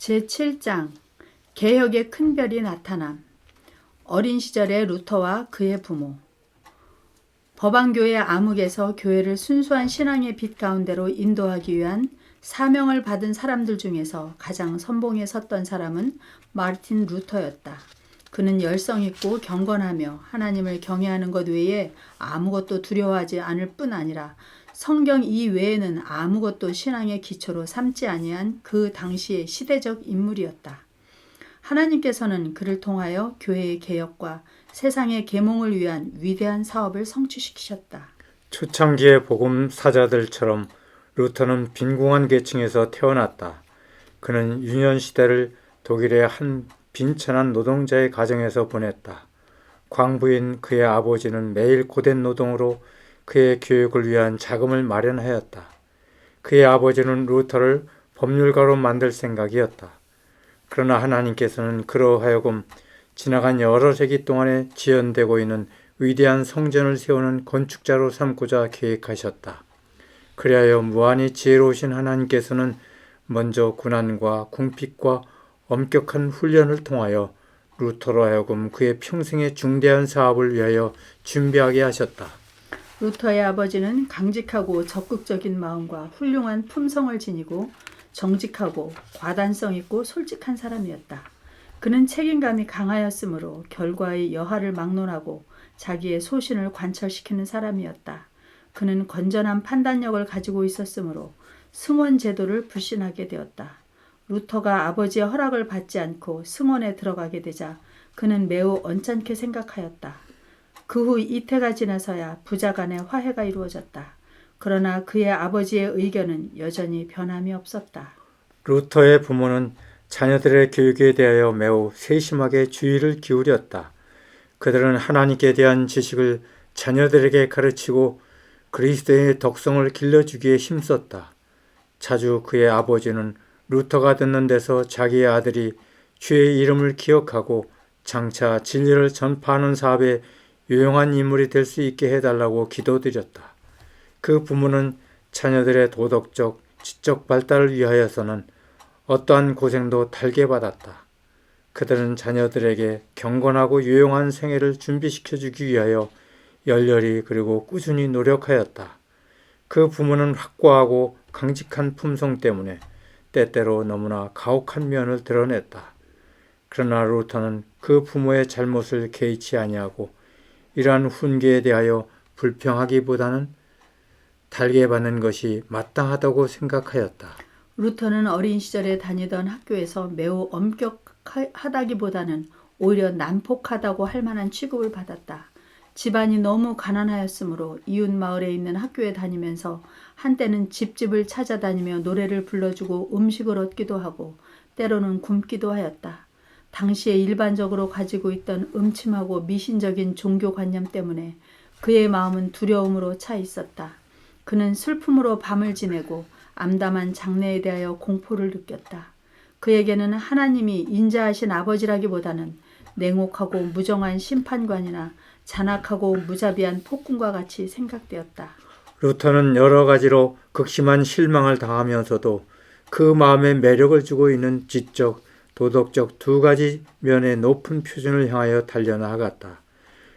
제7장 개혁의 큰 별이 나타남. 어린 시절의 루터와 그의 부모. 법안교회 암흑에서 교회를 순수한 신앙의 빛 가운데로 인도하기 위한 사명을 받은 사람들 중에서 가장 선봉에 섰던 사람은 마르틴 루터였다. 그는 열성있고 경건하며 하나님을 경외하는 것 외에 아무것도 두려워하지 않을 뿐 아니라 성경 이외에는 아무것도 신앙의 기초로 삼지 아니한 그 당시의 시대적 인물이었다. 하나님께서는 그를 통하여 교회의 개혁과 세상의 계몽을 위한 위대한 사업을 성취시키셨다. 초창기의 복음 사자들처럼 루터는 빈궁한 계층에서 태어났다. 그는 유년 시대를 독일의 한 빈천한 노동자의 가정에서 보냈다. 광부인 그의 아버지는 매일 고된 노동으로 그의 교육을 위한 자금을 마련하였다. 그의 아버지는 루터를 법률가로 만들 생각이었다. 그러나 하나님께서는 그로 하여금 지나간 여러 세기 동안에 지연되고 있는 위대한 성전을 세우는 건축자로 삼고자 계획하셨다. 그리하여 무한히 지혜로우신 하나님께서는 먼저 고난과 궁핍과 엄격한 훈련을 통하여 루터로 하여금 그의 평생의 중대한 사업을 위하여 준비하게 하셨다. 루터의 아버지는 강직하고 적극적인 마음과 훌륭한 품성을 지니고 정직하고 과단성 있고 솔직한 사람이었다. 그는 책임감이 강하였으므로 결과의 여하를 막론하고 자기의 소신을 관철시키는 사람이었다. 그는 건전한 판단력을 가지고 있었으므로 승원 제도를 불신하게 되었다. 루터가 아버지의 허락을 받지 않고 승원에 들어가게 되자 그는 매우 언짢게 생각하였다. 그 후 이태가 지나서야 부자 간의 화해가 이루어졌다. 그러나 그의 아버지의 의견은 여전히 변함이 없었다. 루터의 부모는 자녀들의 교육에 대하여 매우 세심하게 주의를 기울였다. 그들은 하나님께 대한 지식을 자녀들에게 가르치고 그리스도의 덕성을 길러주기에 힘썼다. 자주 그의 아버지는 루터가 듣는 데서 자기의 아들이 주의 이름을 기억하고 장차 진리를 전파하는 사업에 유용한 인물이 될 수 있게 해달라고 기도드렸다. 그 부모는 자녀들의 도덕적, 지적 발달을 위하여서는 어떠한 고생도 달게 받았다. 그들은 자녀들에게 경건하고 유용한 생애를 준비시켜주기 위하여 열렬히 그리고 꾸준히 노력하였다. 그 부모는 확고하고 강직한 품성 때문에 때때로 너무나 가혹한 면을 드러냈다. 그러나 루터는 그 부모의 잘못을 개의치 아니하고 이러한 훈계에 대하여 불평하기보다는 달게 받는 것이 마땅하다고 생각하였다. 루터는 어린 시절에 다니던 학교에서 매우 엄격하다기보다는 오히려 난폭하다고 할 만한 취급을 받았다. 집안이 너무 가난하였으므로 이웃 마을에 있는 학교에 다니면서 한때는 집집을 찾아다니며 노래를 불러주고 음식을 얻기도 하고 때로는 굶기도 하였다. 당시에 일반적으로 가지고 있던 음침하고 미신적인 종교관념 때문에 그의 마음은 두려움으로 차 있었다. 그는 슬픔으로 밤을 지내고 암담한 장래에 대하여 공포를 느꼈다. 그에게는 하나님이 인자하신 아버지라기보다는 냉혹하고 무정한 심판관이나 잔악하고 무자비한 폭군과 같이 생각되었다. 루터는 여러 가지로 극심한 실망을 당하면서도 그 마음에 매력을 주고 있는 지적, 도덕적 두 가지 면의 높은 표준을 향하여 달려나갔다.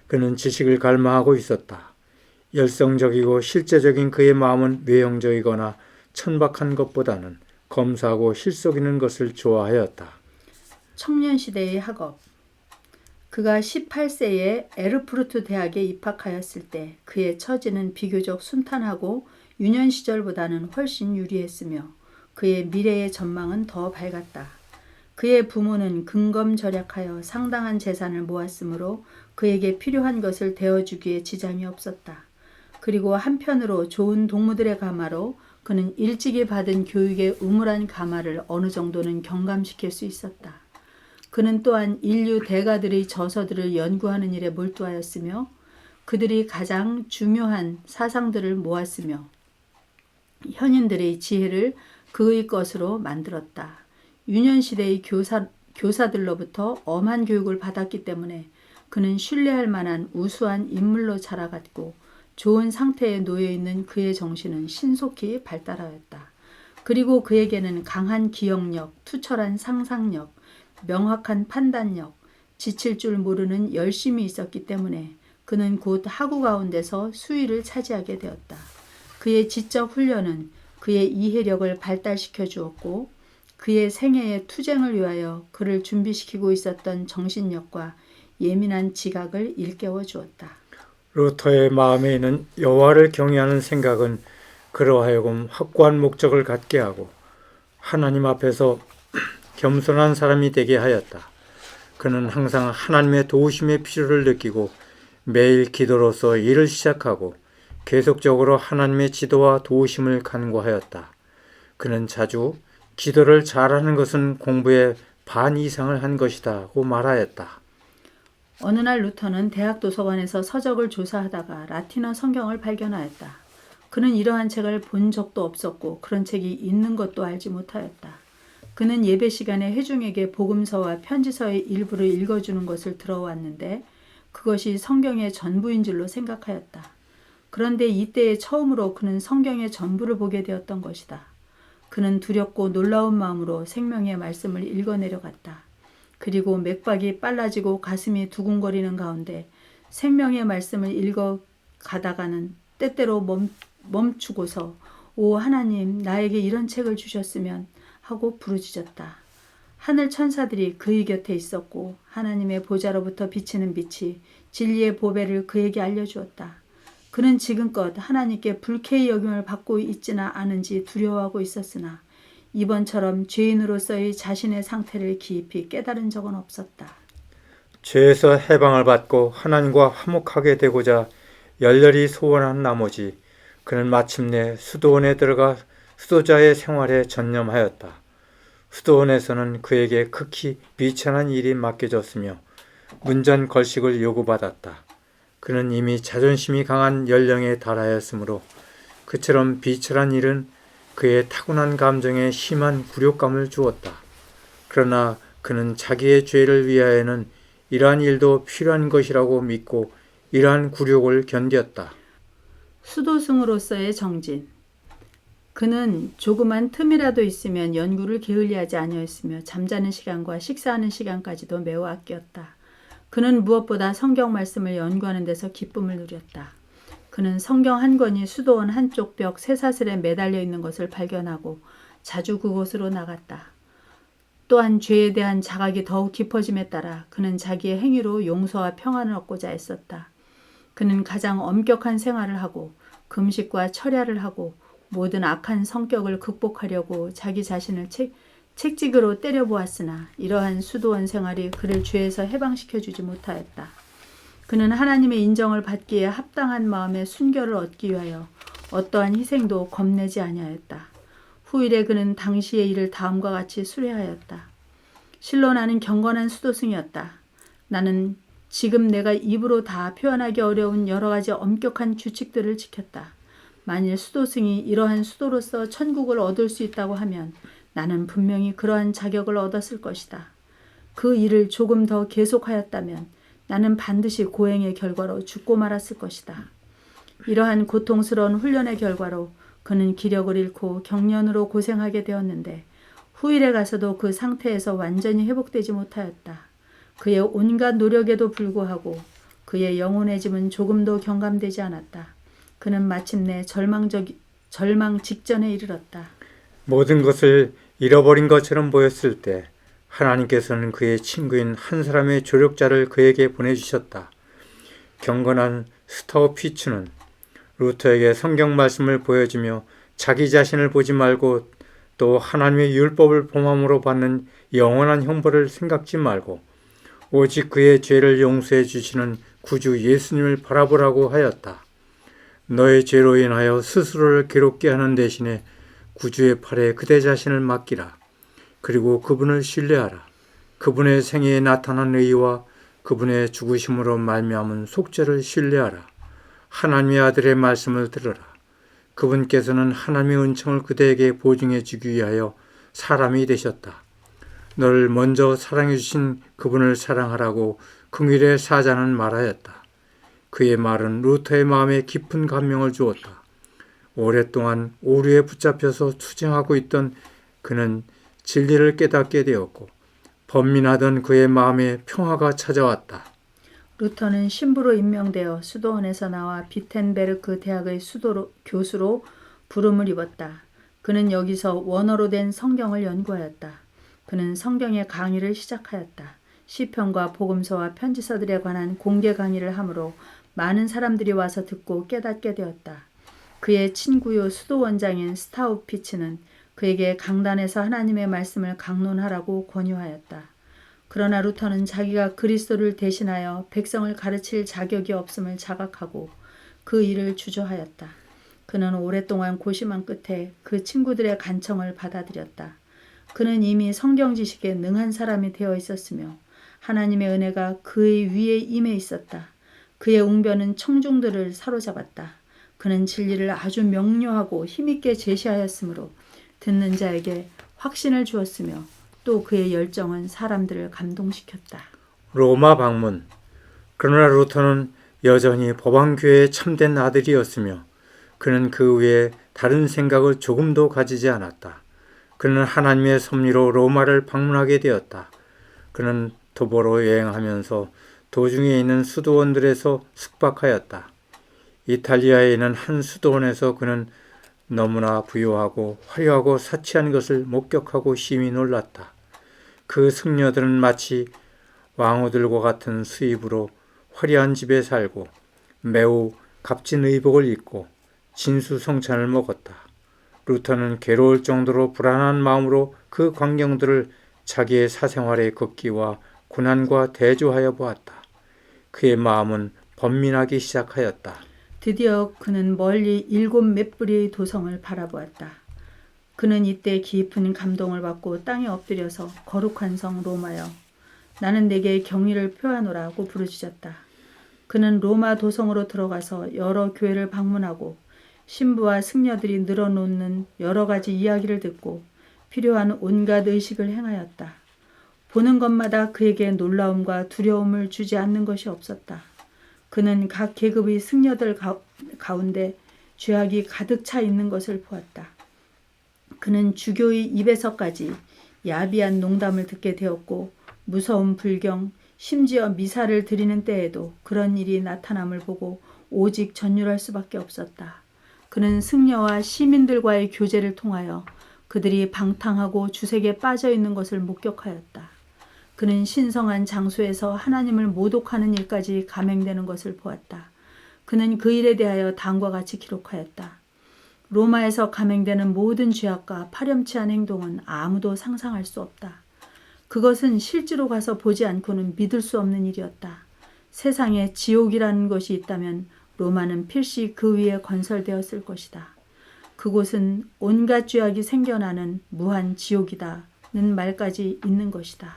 그는 지식을 갈망하고 있었다. 열성적이고 실제적인 그의 마음은 외형적이거나 천박한 것보다는 검소하고 실속 있는 것을 좋아하였다. 청년 시대의 학업. 그가 18세에 에르푸르트 대학에 입학하였을 때 그의 처지는 비교적 순탄하고 유년 시절보다는 훨씬 유리했으며 그의 미래의 전망은 더 밝았다. 그의 부모는 근검절약하여 상당한 재산을 모았으므로 그에게 필요한 것을 대어주기에 지장이 없었다. 그리고 한편으로 좋은 동무들의 가마로 그는 일찍이 받은 교육의 음울한 가마를 어느 정도는 경감시킬 수 있었다. 그는 또한 인류 대가들의 저서들을 연구하는 일에 몰두하였으며 그들이 가장 중요한 사상들을 모았으며 현인들의 지혜를 그의 것으로 만들었다. 유년시대의 교사들로부터 엄한 교육을 받았기 때문에 그는 신뢰할 만한 우수한 인물로 자라갔고 좋은 상태에 놓여있는 그의 정신은 신속히 발달하였다. 그리고 그에게는 강한 기억력, 투철한 상상력, 명확한 판단력, 지칠 줄 모르는 열심이 있었기 때문에 그는 곧 하구 가운데서 수위를 차지하게 되었다. 그의 지적 훈련은 그의 이해력을 발달시켜 주었고 그의 생애의 투쟁을 위하여 그를 준비시키고 있었던 정신력과 예민한 지각을 일깨워 주었다. 루터의 마음에 있는 여호와를 경외하는 생각은 그로 하여금 확고한 목적을 갖게 하고 하나님 앞에서 겸손한 사람이 되게 하였다. 그는 항상 하나님의 도우심의 필요를 느끼고 매일 기도로서 일을 시작하고 계속적으로 하나님의 지도와 도우심을 간구하였다. 그는 자주 기도를 잘하는 것은 공부의 반 이상을 한 것이다고 말하였다. 어느 날 루터는 대학 도서관에서 서적을 조사하다가 라틴어 성경을 발견하였다. 그는 이러한 책을 본 적도 없었고 그런 책이 있는 것도 알지 못하였다. 그는 예배 시간에 회중에게 복음서와 편지서의 일부를 읽어주는 것을 들어왔는데 그것이 성경의 전부인 줄로 생각하였다. 그런데 이때에 처음으로 그는 성경의 전부를 보게 되었던 것이다. 그는 두렵고 놀라운 마음으로 생명의 말씀을 읽어내려갔다. 그리고 맥박이 빨라지고 가슴이 두근거리는 가운데 생명의 말씀을 읽어가다가는 때때로 멈추고서 오 하나님 나에게 이런 책을 주셨으면 하고 부르짖었다. 하늘 천사들이 그의 곁에 있었고 하나님의 보좌로부터 비치는 빛이 진리의 보배를 그에게 알려주었다. 그는 지금껏 하나님께 불쾌히 여김을 받고 있지나 않은지 두려워하고 있었으나 이번처럼 죄인으로서의 자신의 상태를 깊이 깨달은 적은 없었다. 죄에서 해방을 받고 하나님과 화목하게 되고자 열렬히 소원한 나머지 그는 마침내 수도원에 들어가 수도자의 생활에 전념하였다. 수도원에서는 그에게 극히 비천한 일이 맡겨졌으며 문전걸식을 요구받았다. 그는 이미 자존심이 강한 연령에 달하였으므로 그처럼 비천한 일은 그의 타고난 감정에 심한 굴욕감을 주었다. 그러나 그는 자기의 죄를 위하여는 이러한 일도 필요한 것이라고 믿고 이러한 굴욕을 견뎠다. 수도승으로서의 정진. 그는 조그만 틈이라도 있으면 연구를 게을리하지 아니하였으며 잠자는 시간과 식사하는 시간까지도 매우 아꼈다. 그는 무엇보다 성경 말씀을 연구하는 데서 기쁨을 누렸다. 그는 성경 한 권이 수도원 한쪽 벽 쇠사슬에 매달려 있는 것을 발견하고 자주 그곳으로 나갔다. 또한 죄에 대한 자각이 더욱 깊어짐에 따라 그는 자기의 행위로 용서와 평안을 얻고자 애썼다. 그는 가장 엄격한 생활을 하고 금식과 철야를 하고 모든 악한 성격을 극복하려고 자기 자신을 책찍으로 때려보았으나 이러한 수도원 생활이 그를 죄에서 해방시켜주지 못하였다. 그는 하나님의 인정을 받기에 합당한 마음의 순결을 얻기 위하여 어떠한 희생도 겁내지 아니하였다. 후일에 그는 당시의 일을 다음과 같이 수레하였다. 실로 나는 경건한 수도승이었다. 나는 지금 내가 입으로 다 표현하기 어려운 여러 가지 엄격한 규칙들을 지켰다. 만일 수도승이 이러한 수도로서 천국을 얻을 수 있다고 하면 나는 분명히 그러한 자격을 얻었을 것이다. 그 일을 조금 더 계속하였다면 나는 반드시 고행의 결과로 죽고 말았을 것이다. 이러한 고통스러운 훈련의 결과로 그는 기력을 잃고 경련으로 고생하게 되었는데 후일에 가서도 그 상태에서 완전히 회복되지 못하였다. 그의 온갖 노력에도 불구하고 그의 영혼의 짐은 조금도 경감되지 않았다. 그는 마침내 절망 직전에 이르렀다. 모든 것을 잃어버린 것처럼 보였을 때 하나님께서는 그의 친구인 한 사람의 조력자를 그에게 보내주셨다. 경건한 스타우피츠는 루터에게 성경 말씀을 보여주며 자기 자신을 보지 말고 또 하나님의 율법을 범함으로 받는 영원한 형벌을 생각지 말고 오직 그의 죄를 용서해 주시는 구주 예수님을 바라보라고 하였다. 너의 죄로 인하여 스스로를 괴롭게 하는 대신에 구주의 팔에 그대 자신을 맡기라. 그리고 그분을 신뢰하라. 그분의 생애에 나타난 의와 그분의 죽으심으로 말미암은 속죄를 신뢰하라. 하나님의 아들의 말씀을 들으라. 그분께서는 하나님의 은총을 그대에게 보증해 주기 위하여 사람이 되셨다. 너를 먼저 사랑해 주신 그분을 사랑하라고 긍휼의 사자는 말하였다. 그의 말은 루터의 마음에 깊은 감명을 주었다. 오랫동안 오류에 붙잡혀서 투쟁하고 있던 그는 진리를 깨닫게 되었고 번민하던 그의 마음에 평화가 찾아왔다. 루터는 신부로 임명되어 수도원에서 나와 비텐베르크 대학의 교수로 부름을 입었다. 그는 여기서 원어로 된 성경을 연구하였다. 그는 성경의 강의를 시작하였다. 시편과 복음서와 편지서들에 관한 공개 강의를 하므로 많은 사람들이 와서 듣고 깨닫게 되었다. 그의 친구요 수도원장인 스타우피치는 그에게 강단에서 하나님의 말씀을 강론하라고 권유하였다. 그러나 루터는 자기가 그리스도를 대신하여 백성을 가르칠 자격이 없음을 자각하고 그 일을 주저하였다. 그는 오랫동안 고심한 끝에 그 친구들의 간청을 받아들였다. 그는 이미 성경 지식에 능한 사람이 되어 있었으며 하나님의 은혜가 그의 위에 임해 있었다. 그의 웅변은 청중들을 사로잡았다. 그는 진리를 아주 명료하고 힘있게 제시하였으므로 듣는 자에게 확신을 주었으며 또 그의 열정은 사람들을 감동시켰다. 로마 방문. 그러나 루터는 여전히 법왕교회의 참된 아들이었으며 그는 그 외에 다른 생각을 조금도 가지지 않았다. 그는 하나님의 섭리로 로마를 방문하게 되었다. 그는 도보로 여행하면서 도중에 있는 수도원들에서 숙박하였다. 이탈리아에 있는 한 수도원에서 그는 너무나 부유하고 화려하고 사치한 것을 목격하고 심히 놀랐다. 그 승려들은 마치 왕후들과 같은 수입으로 화려한 집에 살고 매우 값진 의복을 입고 진수성찬을 먹었다. 루터는 괴로울 정도로 불안한 마음으로 그 광경들을 자기의 사생활의 극기와 고난과 대조하여 보았다. 그의 마음은 번민하기 시작하였다. 드디어 그는 멀리 7 맷뿌리의 도성을 바라보았다. 그는 이때 깊은 감동을 받고 땅에 엎드려서 거룩한 성 로마여, 나는 내게 경의를 표하노라고 부르짖었다. 그는 로마 도성으로 들어가서 여러 교회를 방문하고 신부와 승려들이 늘어놓는 여러 가지 이야기를 듣고 필요한 온갖 의식을 행하였다. 보는 것마다 그에게 놀라움과 두려움을 주지 않는 것이 없었다. 그는 각 계급의 승려들 가운데 죄악이 가득 차 있는 것을 보았다. 그는 주교의 입에서까지 야비한 농담을 듣게 되었고 무서운 불경, 심지어 미사를 드리는 때에도 그런 일이 나타남을 보고 오직 전율할 수밖에 없었다. 그는 승려와 시민들과의 교제를 통하여 그들이 방탕하고 주색에 빠져 있는 것을 목격하였다. 그는 신성한 장소에서 하나님을 모독하는 일까지 감행되는 것을 보았다. 그는 그 일에 대하여 다음과 같이 기록하였다. 로마에서 감행되는 모든 죄악과 파렴치한 행동은 아무도 상상할 수 없다. 그것은 실제로 가서 보지 않고는 믿을 수 없는 일이었다. 세상에 지옥이라는 것이 있다면 로마는 필시 그 위에 건설되었을 것이다. 그곳은 온갖 죄악이 생겨나는 무한 지옥이다는 말까지 있는 것이다.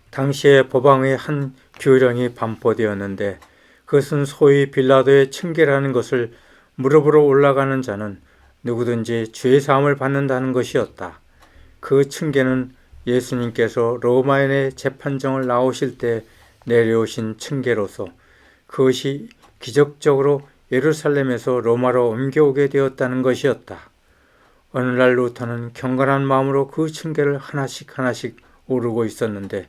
당시에 법왕의 한 교령이 반포되었는데 그것은 소위 빌라도의 층계라는 것을 무릎으로 올라가는 자는 누구든지 죄 사함을 받는다는 것이었다. 그 층계는 예수님께서 로마인의 재판정을 나오실 때 내려오신 층계로서 그것이 기적적으로 예루살렘에서 로마로 옮겨오게 되었다는 것이었다. 어느 날 루터는 경건한 마음으로 그 층계를 하나씩 오르고 있었는데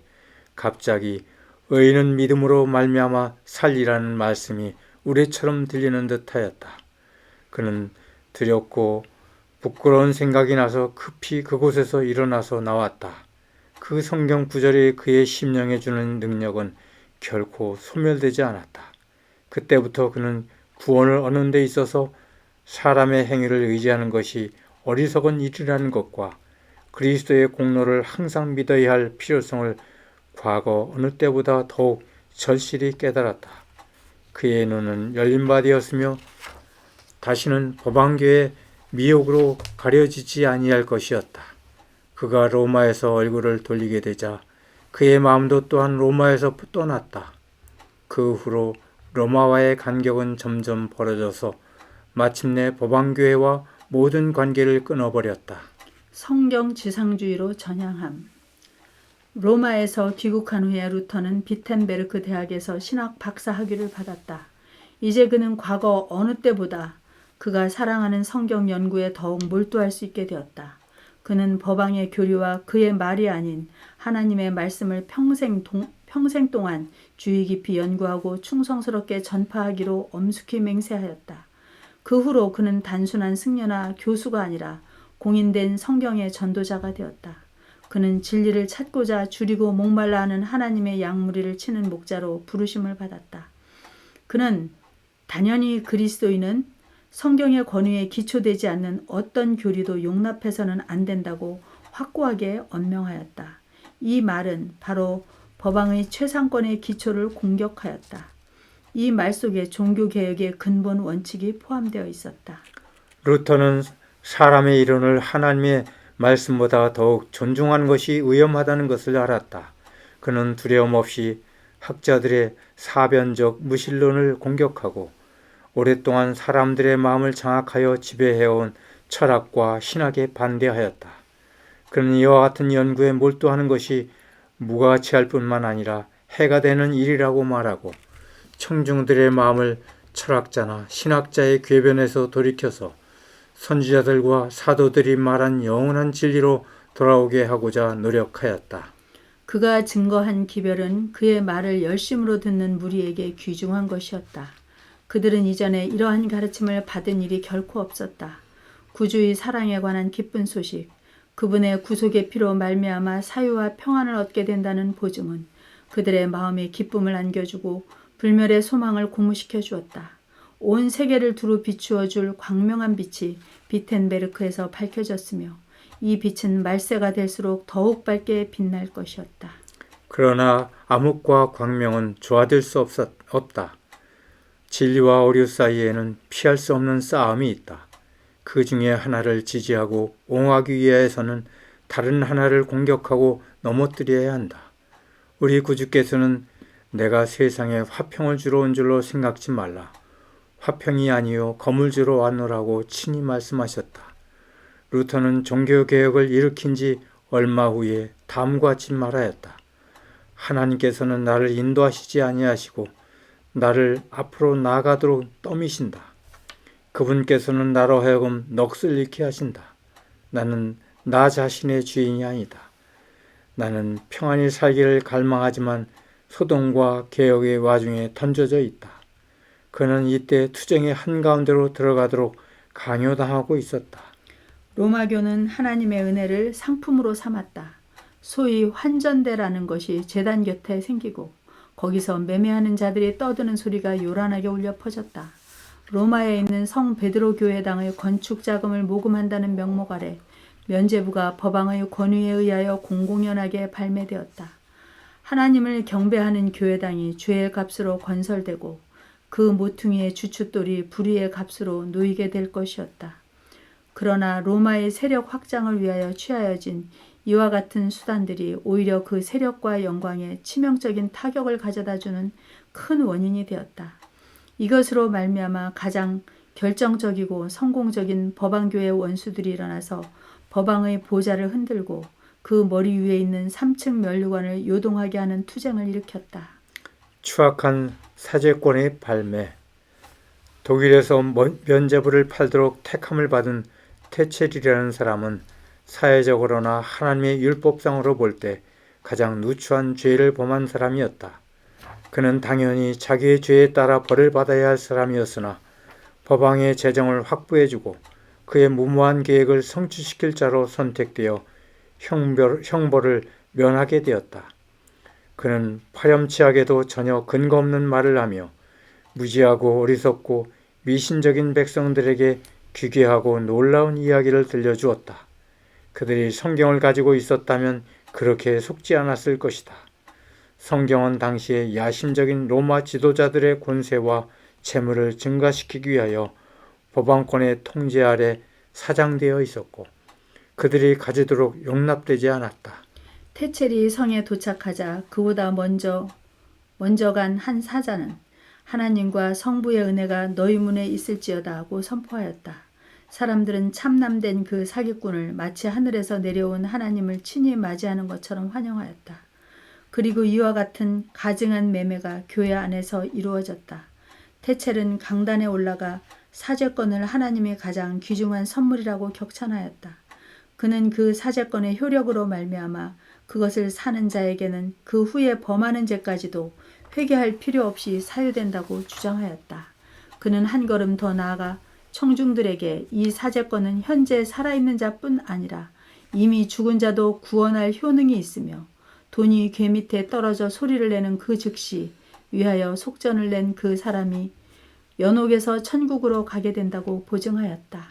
갑자기 의인은 믿음으로 말미암아 살리라는 말씀이 우레처럼 들리는 듯하였다. 그는 두렵고 부끄러운 생각이 나서 급히 그곳에서 일어나서 나왔다. 그 성경 구절이 그의 심령에 주는 능력은 결코 소멸되지 않았다. 그때부터 그는 구원을 얻는 데 있어서 사람의 행위를 의지하는 것이 어리석은 일이라는 것과 그리스도의 공로를 항상 믿어야 할 필요성을 과거 어느 때보다 더욱 절실히 깨달았다. 그의 눈은 열린 바 되었으며 다시는 법왕교의 미혹으로 가려지지 아니할 것이었다. 그가 로마에서 얼굴을 돌리게 되자 그의 마음도 또한 로마에서 떠났다. 그 후로 로마와의 간격은 점점 벌어져서 마침내 법왕교회와 모든 관계를 끊어버렸다. 성경 지상주의로 전향함. 로마에서 귀국한 후에 루터는 비텐베르크 대학에서 신학 박사 학위를 받았다. 이제 그는 과거 어느 때보다 그가 사랑하는 성경 연구에 더욱 몰두할 수 있게 되었다. 그는 법왕의 교리와 그의 말이 아닌 하나님의 말씀을 평생 동안 주의 깊이 연구하고 충성스럽게 전파하기로 엄숙히 맹세하였다. 그 후로 그는 단순한 승려나 교수가 아니라 공인된 성경의 전도자가 되었다. 그는 진리를 찾고자 줄이고 목말라 하는 하나님의 양무리를 치는 목자로 부르심을 받았다. 그는 당연히 그리스도인은 성경의 권위에 기초되지 않는 어떤 교리도 용납해서는 안 된다고 확고하게 언명하였다. 이 말은 바로 법왕의 최상권의 기초를 공격하였다. 이 말 속에 종교개혁의 근본 원칙이 포함되어 있었다. 루터는 사람의 이론을 하나님의 말씀보다 더욱 존중하는 것이 위험하다는 것을 알았다. 그는 두려움 없이 학자들의 사변적 무신론을 공격하고 오랫동안 사람들의 마음을 장악하여 지배해온 철학과 신학에 반대하였다. 그는 이와 같은 연구에 몰두하는 것이 무가치할 뿐만 아니라 해가 되는 일이라고 말하고 청중들의 마음을 철학자나 신학자의 궤변에서 돌이켜서 선지자들과 사도들이 말한 영원한 진리로 돌아오게 하고자 노력하였다. 그가 증거한 기별은 그의 말을 열심으로 듣는 무리에게 귀중한 것이었다. 그들은 이전에 이러한 가르침을 받은 일이 결코 없었다. 구주의 사랑에 관한 기쁜 소식, 그분의 구속의 피로 말미암아 사유와 평안을 얻게 된다는 보증은 그들의 마음에 기쁨을 안겨주고 불멸의 소망을 고무시켜 주었다. 온 세계를 두루 비추어 줄 광명한 빛이 비텐베르크에서 밝혀졌으며 이 빛은 말세가 될수록 더욱 밝게 빛날 것이었다. 그러나 암흑과 광명은 조화될 수 없다. 진리와 오류 사이에는 피할 수 없는 싸움이 있다. 그 중에 하나를 지지하고 옹호하기 위해서는 다른 하나를 공격하고 넘어뜨려야 한다. 우리 구주께서는 내가 세상에 화평을 주러 온 줄로 생각지 말라. 화평이 아니요 검을 주러 왔노라고 친히 말씀하셨다. 루터는 종교개혁을 일으킨 지 얼마 후에 다음과 같이 말하였다. 하나님께서는 나를 인도하시지 아니하시고 나를 앞으로 나아가도록 떠미신다. 그분께서는 나로 하여금 넋을 잃게 하신다. 나는 나 자신의 주인이 아니다. 나는 평안히 살기를 갈망하지만 소동과 개혁의 와중에 던져져 있다. 그는 이때 투쟁의 한가운데로 들어가도록 강요당하고 있었다. 로마교는 하나님의 은혜를 상품으로 삼았다. 소위 환전대라는 것이 제단 곁에 생기고 거기서 매매하는 자들이 떠드는 소리가 요란하게 울려 퍼졌다. 로마에 있는 성 베드로 교회당의 건축 자금을 모금한다는 명목 아래 면죄부가 법왕의 권위에 의하여 공공연하게 발매되었다. 하나님을 경배하는 교회당이 죄의 값으로 건설되고 그 모퉁이의 주춧돌이 불의의 값으로 놓이게 될 것이었다. 그러나 로마의 세력 확장을 위하여 취하여진 이와 같은 수단들이 오히려 그 세력과 영광에 치명적인 타격을 가져다주는 큰 원인이 되었다. 이것으로 말미암아 가장 결정적이고 성공적인 법왕교의 원수들이 일어나서 법왕의 보좌를 흔들고 그 머리 위에 있는 3층 면류관을 요동하게 하는 투쟁을 일으켰다. 추악한 사제권의 발매. 독일에서 면죄부를 팔도록 택함을 받은 테첼이라는 사람은 사회적으로나 하나님의 율법상으로 볼 때 가장 누추한 죄를 범한 사람이었다. 그는 당연히 자기의 죄에 따라 벌을 받아야 할 사람이었으나 법왕의 재정을 확보해주고 그의 무모한 계획을 성취시킬 자로 선택되어 형벌을 면하게 되었다. 그는 파렴치하게도 전혀 근거 없는 말을 하며 무지하고 어리석고 미신적인 백성들에게 기괴하고 놀라운 이야기를 들려주었다. 그들이 성경을 가지고 있었다면 그렇게 속지 않았을 것이다. 성경은 당시에 야심적인 로마 지도자들의 권세와 재물을 증가시키기 위하여 법왕권의 통제 아래 사장되어 있었고 그들이 가지도록 용납되지 않았다. 테첼이 성에 도착하자 그보다 먼저 간 한 사자는 하나님과 성부의 은혜가 너희 문에 있을지어다 하고 선포하였다. 사람들은 참남된 그 사기꾼을 마치 하늘에서 내려온 하나님을 친히 맞이하는 것처럼 환영하였다. 그리고 이와 같은 가증한 매매가 교회 안에서 이루어졌다. 테첼은 강단에 올라가 사제권을 하나님의 가장 귀중한 선물이라고 격찬하였다. 그는 그 사제권의 효력으로 말미암아 그것을 사는 자에게는 그 후에 범하는 죄까지도 회개할 필요 없이 사유된다고 주장하였다. 그는 한 걸음 더 나아가 청중들에게 이 사제권은 현재 살아있는 자뿐 아니라 이미 죽은 자도 구원할 효능이 있으며 돈이 궤 밑에 떨어져 소리를 내는 그 즉시 위하여 속전을 낸 그 사람이 연옥에서 천국으로 가게 된다고 보증하였다.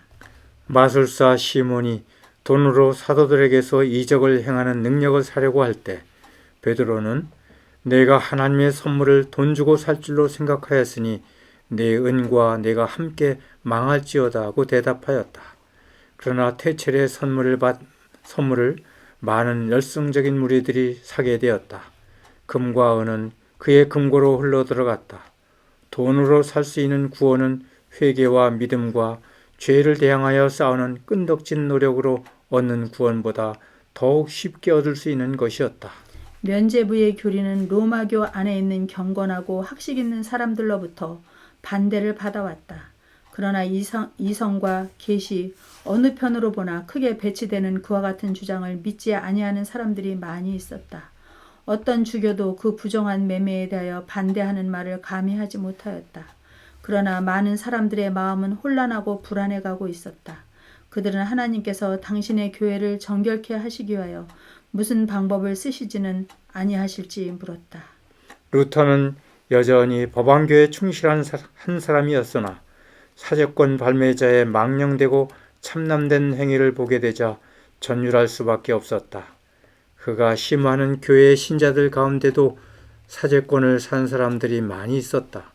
마술사 시몬이 돈으로 사도들에게서 이적을 행하는 능력을 사려고 할 때 베드로는 내가 하나님의 선물을 돈 주고 살 줄로 생각하였으니 내 은과 내가 함께 망할지어다 하고 대답하였다. 그러나 태첼의 선물을 많은 열성적인 무리들이 사게 되었다. 금과 은은 그의 금고로 흘러들어갔다. 돈으로 살 수 있는 구원은 회개와 믿음과 죄를 대항하여 싸우는 끈덕진 노력으로 얻는 구원보다 더욱 쉽게 얻을 수 있는 것이었다. 면죄부의 교리는 로마교 안에 있는 경건하고 학식 있는 사람들로부터 반대를 받아왔다. 그러나 이성과 계시 어느 편으로 보나 크게 배치되는 그와 같은 주장을 믿지 아니하는 사람들이 많이 있었다. 어떤 주교도 그 부정한 매매에 대하여 반대하는 말을 감히 하지 못하였다. 그러나 많은 사람들의 마음은 혼란하고 불안해가고 있었다. 그들은 하나님께서 당신의 교회를 정결케 하시기 위하여 무슨 방법을 쓰시지는 아니하실지 물었다. 루터는 여전히 법안교에 충실한 한 사람이었으나 사제권 발매자의 망령되고 참남된 행위를 보게 되자 전율할 수밖에 없었다. 그가 심화하는 교회의 신자들 가운데도 사제권을 산 사람들이 많이 있었다.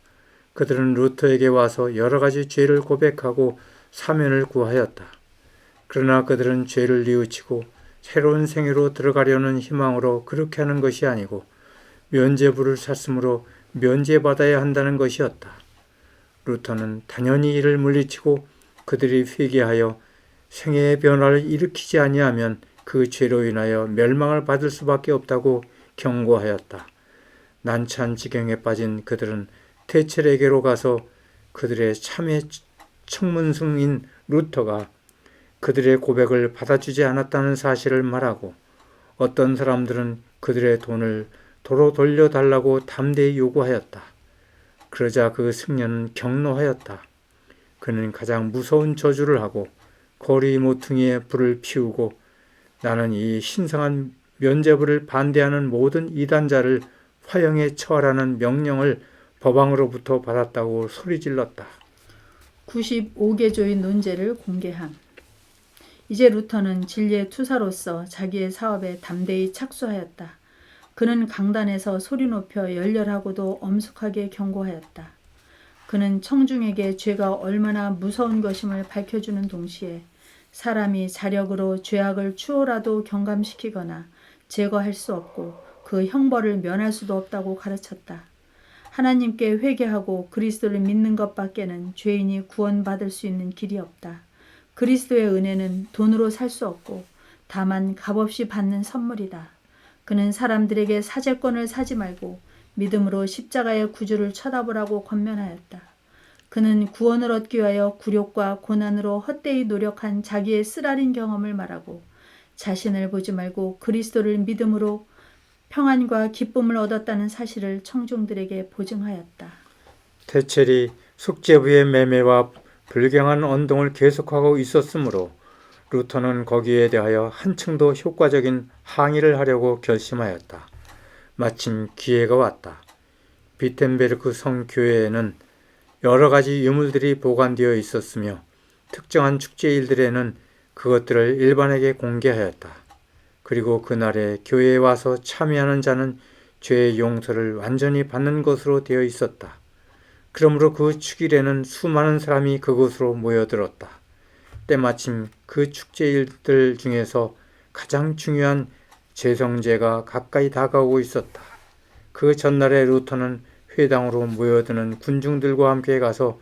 그들은 루터에게 와서 여러 가지 죄를 고백하고 사면을 구하였다. 그러나 그들은 죄를 뉘우치고 새로운 생애로 들어가려는 희망으로 그렇게 하는 것이 아니고 면죄부를 샀으므로 면죄받아야 한다는 것이었다. 루터는 단연히 이를 물리치고 그들이 회개하여 생애의 변화를 일으키지 아니하면 그 죄로 인하여 멸망을 받을 수밖에 없다고 경고하였다. 난처한 지경에 빠진 그들은 태첼에게로 가서 그들의 참의 청문승인 루터가 그들의 고백을 받아주지 않았다는 사실을 말하고 어떤 사람들은 그들의 돈을 도로 돌려달라고 담대히 요구하였다. 그러자 그 승려는 경노하였다. 그는 가장 무서운 저주를 하고 거리 모퉁이에 불을 피우고 나는 이 신성한 면죄부를 반대하는 모든 이단자를 화형에 처하라는 명령을 법왕으로부터 받았다고 소리질렀다. 95개조의 논제를 공개함. 이제 루터는 진리의 투사로서 자기의 사업에 담대히 착수하였다. 그는 강단에서 소리 높여 열렬하고도 엄숙하게 경고하였다. 그는 청중에게 죄가 얼마나 무서운 것임을 밝혀주는 동시에 사람이 자력으로 죄악을 추호라도 경감시키거나 제거할 수 없고 그 형벌을 면할 수도 없다고 가르쳤다. 하나님께 회개하고 그리스도를 믿는 것밖에는 죄인이 구원받을 수 있는 길이 없다. 그리스도의 은혜는 돈으로 살 수 없고 다만 값없이 받는 선물이다. 그는 사람들에게 사제권을 사지 말고 믿음으로 십자가의 구주를 쳐다보라고 권면하였다. 그는 구원을 얻기 위하여 굴욕과 고난으로 헛되이 노력한 자기의 쓰라린 경험을 말하고 자신을 보지 말고 그리스도를 믿음으로 평안과 기쁨을 얻었다는 사실을 청중들에게 보증하였다. 태첼이 숙제부의 매매와 불경한 언동을 계속하고 있었으므로 루터는 거기에 대하여 한층 더 효과적인 항의를 하려고 결심하였다. 마침 기회가 왔다. 비텐베르크 성교회에는 여러 가지 유물들이 보관되어 있었으며 특정한 축제일들에는 그것들을 일반에게 공개하였다. 그리고 그날에 교회에 와서 참여하는 자는 죄의 용서를 완전히 받는 것으로 되어 있었다. 그러므로 그 축일에는 수많은 사람이 그곳으로 모여들었다. 때마침 그 축제일들 중에서 가장 중요한 제성제가 가까이 다가오고 있었다. 그 전날에 루터는 회당으로 모여드는 군중들과 함께 가서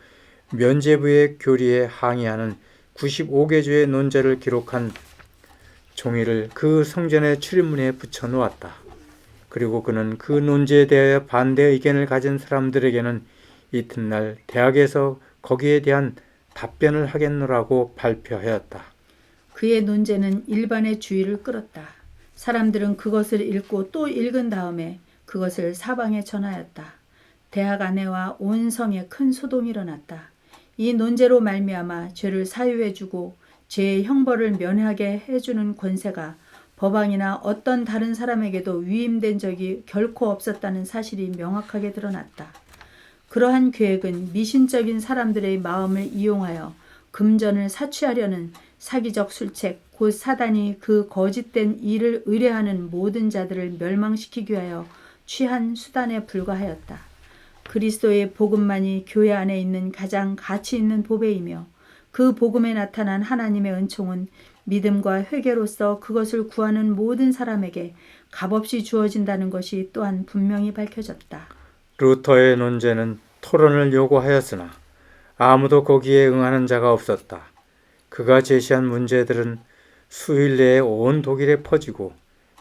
면죄부의 교리에 항의하는 95개조의 논제를 기록한 종이를 그 성전의 출입문에 붙여놓았다. 그리고 그는 그 논제에 대하여 반대 의견을 가진 사람들에게는 이튿날 대학에서 거기에 대한 답변을 하겠노라고 발표하였다. 그의 논제는 일반의 주의를 끌었다. 사람들은 그것을 읽고 또 읽은 다음에 그것을 사방에 전하였다. 대학 안에와 온 성에 큰 소동이 일어났다. 이 논제로 말미암아 죄를 사유해주고 죄의 형벌을 면하게 해주는 권세가 법왕이나 어떤 다른 사람에게도 위임된 적이 결코 없었다는 사실이 명확하게 드러났다. 그러한 계획은 미신적인 사람들의 마음을 이용하여 금전을 사취하려는 사기적 술책, 곧 사단이 그 거짓된 일을 의뢰하는 모든 자들을 멸망시키기 위하여 취한 수단에 불과하였다. 그리스도의 복음만이 교회 안에 있는 가장 가치 있는 보배이며 그 복음에 나타난 하나님의 은총은 믿음과 회개로서 그것을 구하는 모든 사람에게 값없이 주어진다는 것이 또한 분명히 밝혀졌다. 루터의 논제는 토론을 요구하였으나 아무도 거기에 응하는 자가 없었다. 그가 제시한 문제들은 수일 내에 온 독일에 퍼지고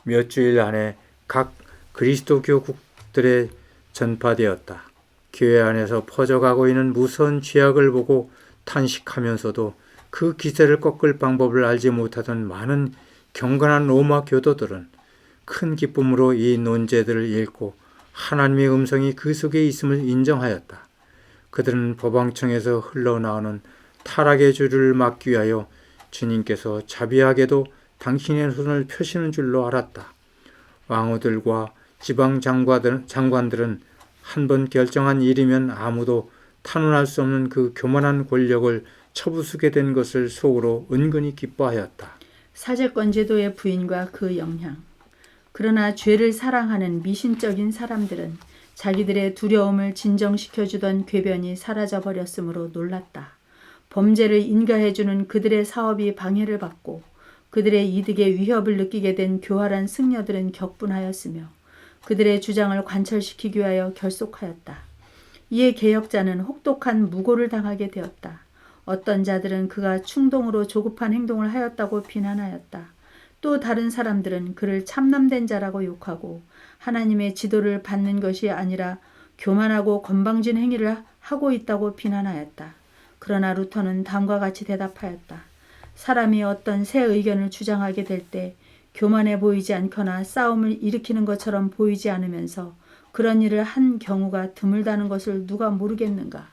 몇 주일 안에 각 그리스도교국들에 전파되었다. 교회 안에서 퍼져가고 있는 무서운 죄악을 보고 탄식하면서도 그 기세를 꺾을 방법을 알지 못하던 많은 경건한 로마 교도들은 큰 기쁨으로 이 논제들을 읽고 하나님의 음성이 그 속에 있음을 인정하였다. 그들은 법왕청에서 흘러나오는 타락의 줄을 막기 위하여 주님께서 자비하게도 당신의 손을 펴시는 줄로 알았다. 왕후들과 지방 장관들은 한 번 결정한 일이면 아무도 탄원할 수 없는 그 교만한 권력을 쳐부수게 된 것을 속으로 은근히 기뻐하였다. 사제권 제도의 부인과 그 영향. 그러나 죄를 사랑하는 미신적인 사람들은 자기들의 두려움을 진정시켜주던 궤변이 사라져버렸으므로 놀랐다. 범죄를 인가해주는 그들의 사업이 방해를 받고 그들의 이득에 위협을 느끼게 된 교활한 승려들은 격분하였으며 그들의 주장을 관철시키기 위하여 결속하였다. 이에 개혁자는 혹독한 무고를 당하게 되었다. 어떤 자들은 그가 충동으로 조급한 행동을 하였다고 비난하였다. 또 다른 사람들은 그를 참남된 자라고 욕하고 하나님의 지도를 받는 것이 아니라 교만하고 건방진 행위를 하고 있다고 비난하였다. 그러나 루터는 다음과 같이 대답하였다. 사람이 어떤 새 의견을 주장하게 될 때 교만해 보이지 않거나 싸움을 일으키는 것처럼 보이지 않으면서 그런 일을 한 경우가 드물다는 것을 누가 모르겠는가?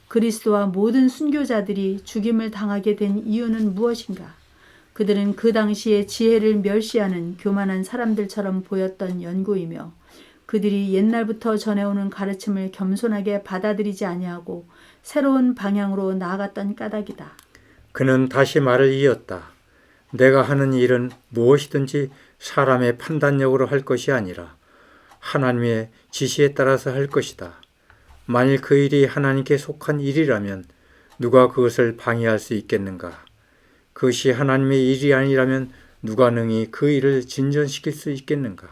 그리스도와 모든 순교자들이 죽임을 당하게 된 이유는 무엇인가? 그들은 그 당시에 지혜를 멸시하는 교만한 사람들처럼 보였던 연고이며 그들이 옛날부터 전해오는 가르침을 겸손하게 받아들이지 아니하고 새로운 방향으로 나아갔던 까닭이다. 그는 다시 말을 이었다. 내가 하는 일은 무엇이든지 사람의 판단력으로 할 것이 아니라 하나님의 지시에 따라서 할 것이다. 만일 그 일이 하나님께 속한 일이라면 누가 그것을 방해할 수 있겠는가? 그것이 하나님의 일이 아니라면 누가 능히 그 일을 진전시킬 수 있겠는가?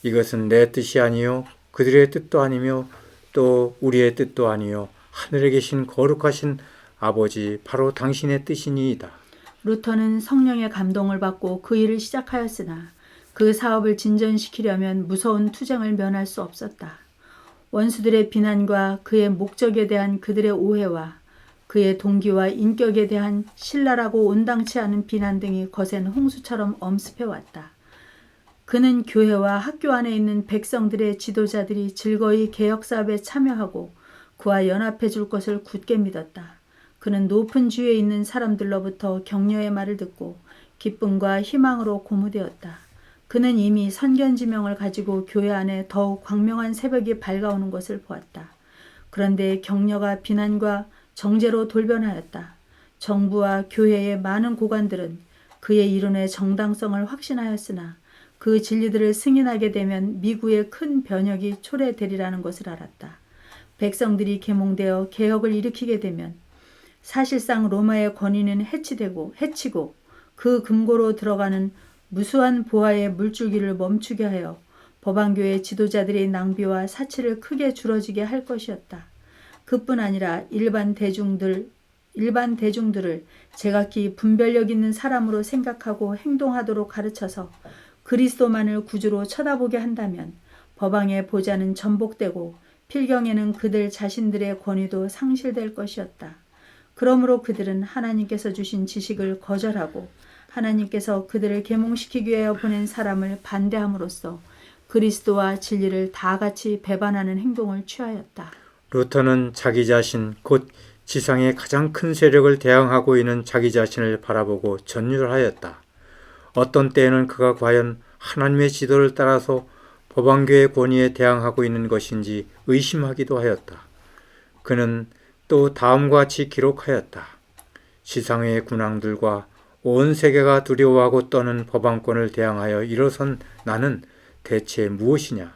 이것은 내 뜻이 아니요 그들의 뜻도 아니며 또 우리의 뜻도 아니요 하늘에 계신 거룩하신 아버지 바로 당신의 뜻이니이다. 루터는 성령의 감동을 받고 그 일을 시작하였으나 그 사업을 진전시키려면 무서운 투쟁을 면할 수 없었다. 원수들의 비난과 그의 목적에 대한 그들의 오해와 그의 동기와 인격에 대한 신랄하고 온당치 않은 비난 등이 거센 홍수처럼 엄습해왔다. 그는 교회와 학교 안에 있는 백성들의 지도자들이 즐거이 개혁사업에 참여하고 그와 연합해 줄 것을 굳게 믿었다. 그는 높은 주위에 있는 사람들로부터 격려의 말을 듣고 기쁨과 희망으로 고무되었다. 그는 이미 선견지명을 가지고 교회 안에 더욱 광명한 새벽이 밝아오는 것을 보았다. 그런데 격려가 비난과 정죄로 돌변하였다. 정부와 교회의 많은 고관들은 그의 이론의 정당성을 확신하였으나 그 진리들을 승인하게 되면 미국의 큰 변혁이 초래되리라는 것을 알았다. 백성들이 계몽되어 개혁을 일으키게 되면 사실상 로마의 권위는 해치고 그 금고로 들어가는 무수한 보화의 물줄기를 멈추게 하여 법왕교회 지도자들의 낭비와 사치를 크게 줄어지게 할 것이었다. 그뿐 아니라 일반 대중들을 제각기 분별력 있는 사람으로 생각하고 행동하도록 가르쳐서 그리스도만을 구주로 쳐다보게 한다면 법왕의 보좌는 전복되고 필경에는 그들 자신들의 권위도 상실될 것이었다. 그러므로 그들은 하나님께서 주신 지식을 거절하고 하나님께서 그들을 계몽시키기 위하여 보낸 사람을 반대함으로써 그리스도와 진리를 다 같이 배반하는 행동을 취하였다. 루터는 자기 자신, 곧 지상의 가장 큰 세력을 대항하고 있는 자기 자신을 바라보고 전율하였다. 어떤 때에는 그가 과연 하나님의 지도를 따라서 법왕교의 권위에 대항하고 있는 것인지 의심하기도 하였다. 그는 또 다음과 같이 기록하였다. 지상의 군왕들과 온 세계가 두려워하고 떠는 법왕권을 대항하여 일어선 나는 대체 무엇이냐?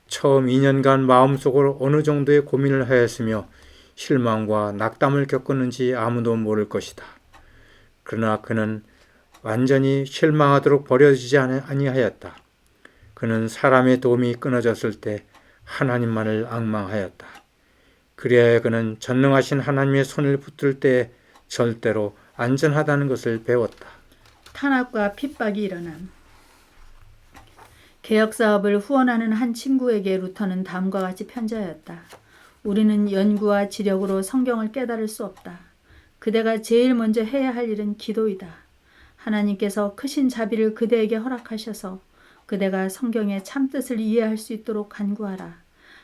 처음 2년간 마음속으로 어느 정도의 고민을 하였으며 실망과 낙담을 겪었는지 아무도 모를 것이다. 그러나 그는 완전히 실망하도록 버려지지 아니하였다. 그는 사람의 도움이 끊어졌을 때 하나님만을 앙망하였다. 그래야 그는 전능하신 하나님의 손을 붙들 때 절대로 안전하다는 것을 배웠다. 탄압과 핍박이 일어남. 개혁사업을 후원하는 한 친구에게 루터는 다음과 같이 편지하였다. 우리는 연구와 지력으로 성경을 깨달을 수 없다. 그대가 제일 먼저 해야 할 일은 기도이다. 하나님께서 크신 자비를 그대에게 허락하셔서 그대가 성경의 참뜻을 이해할 수 있도록 간구하라.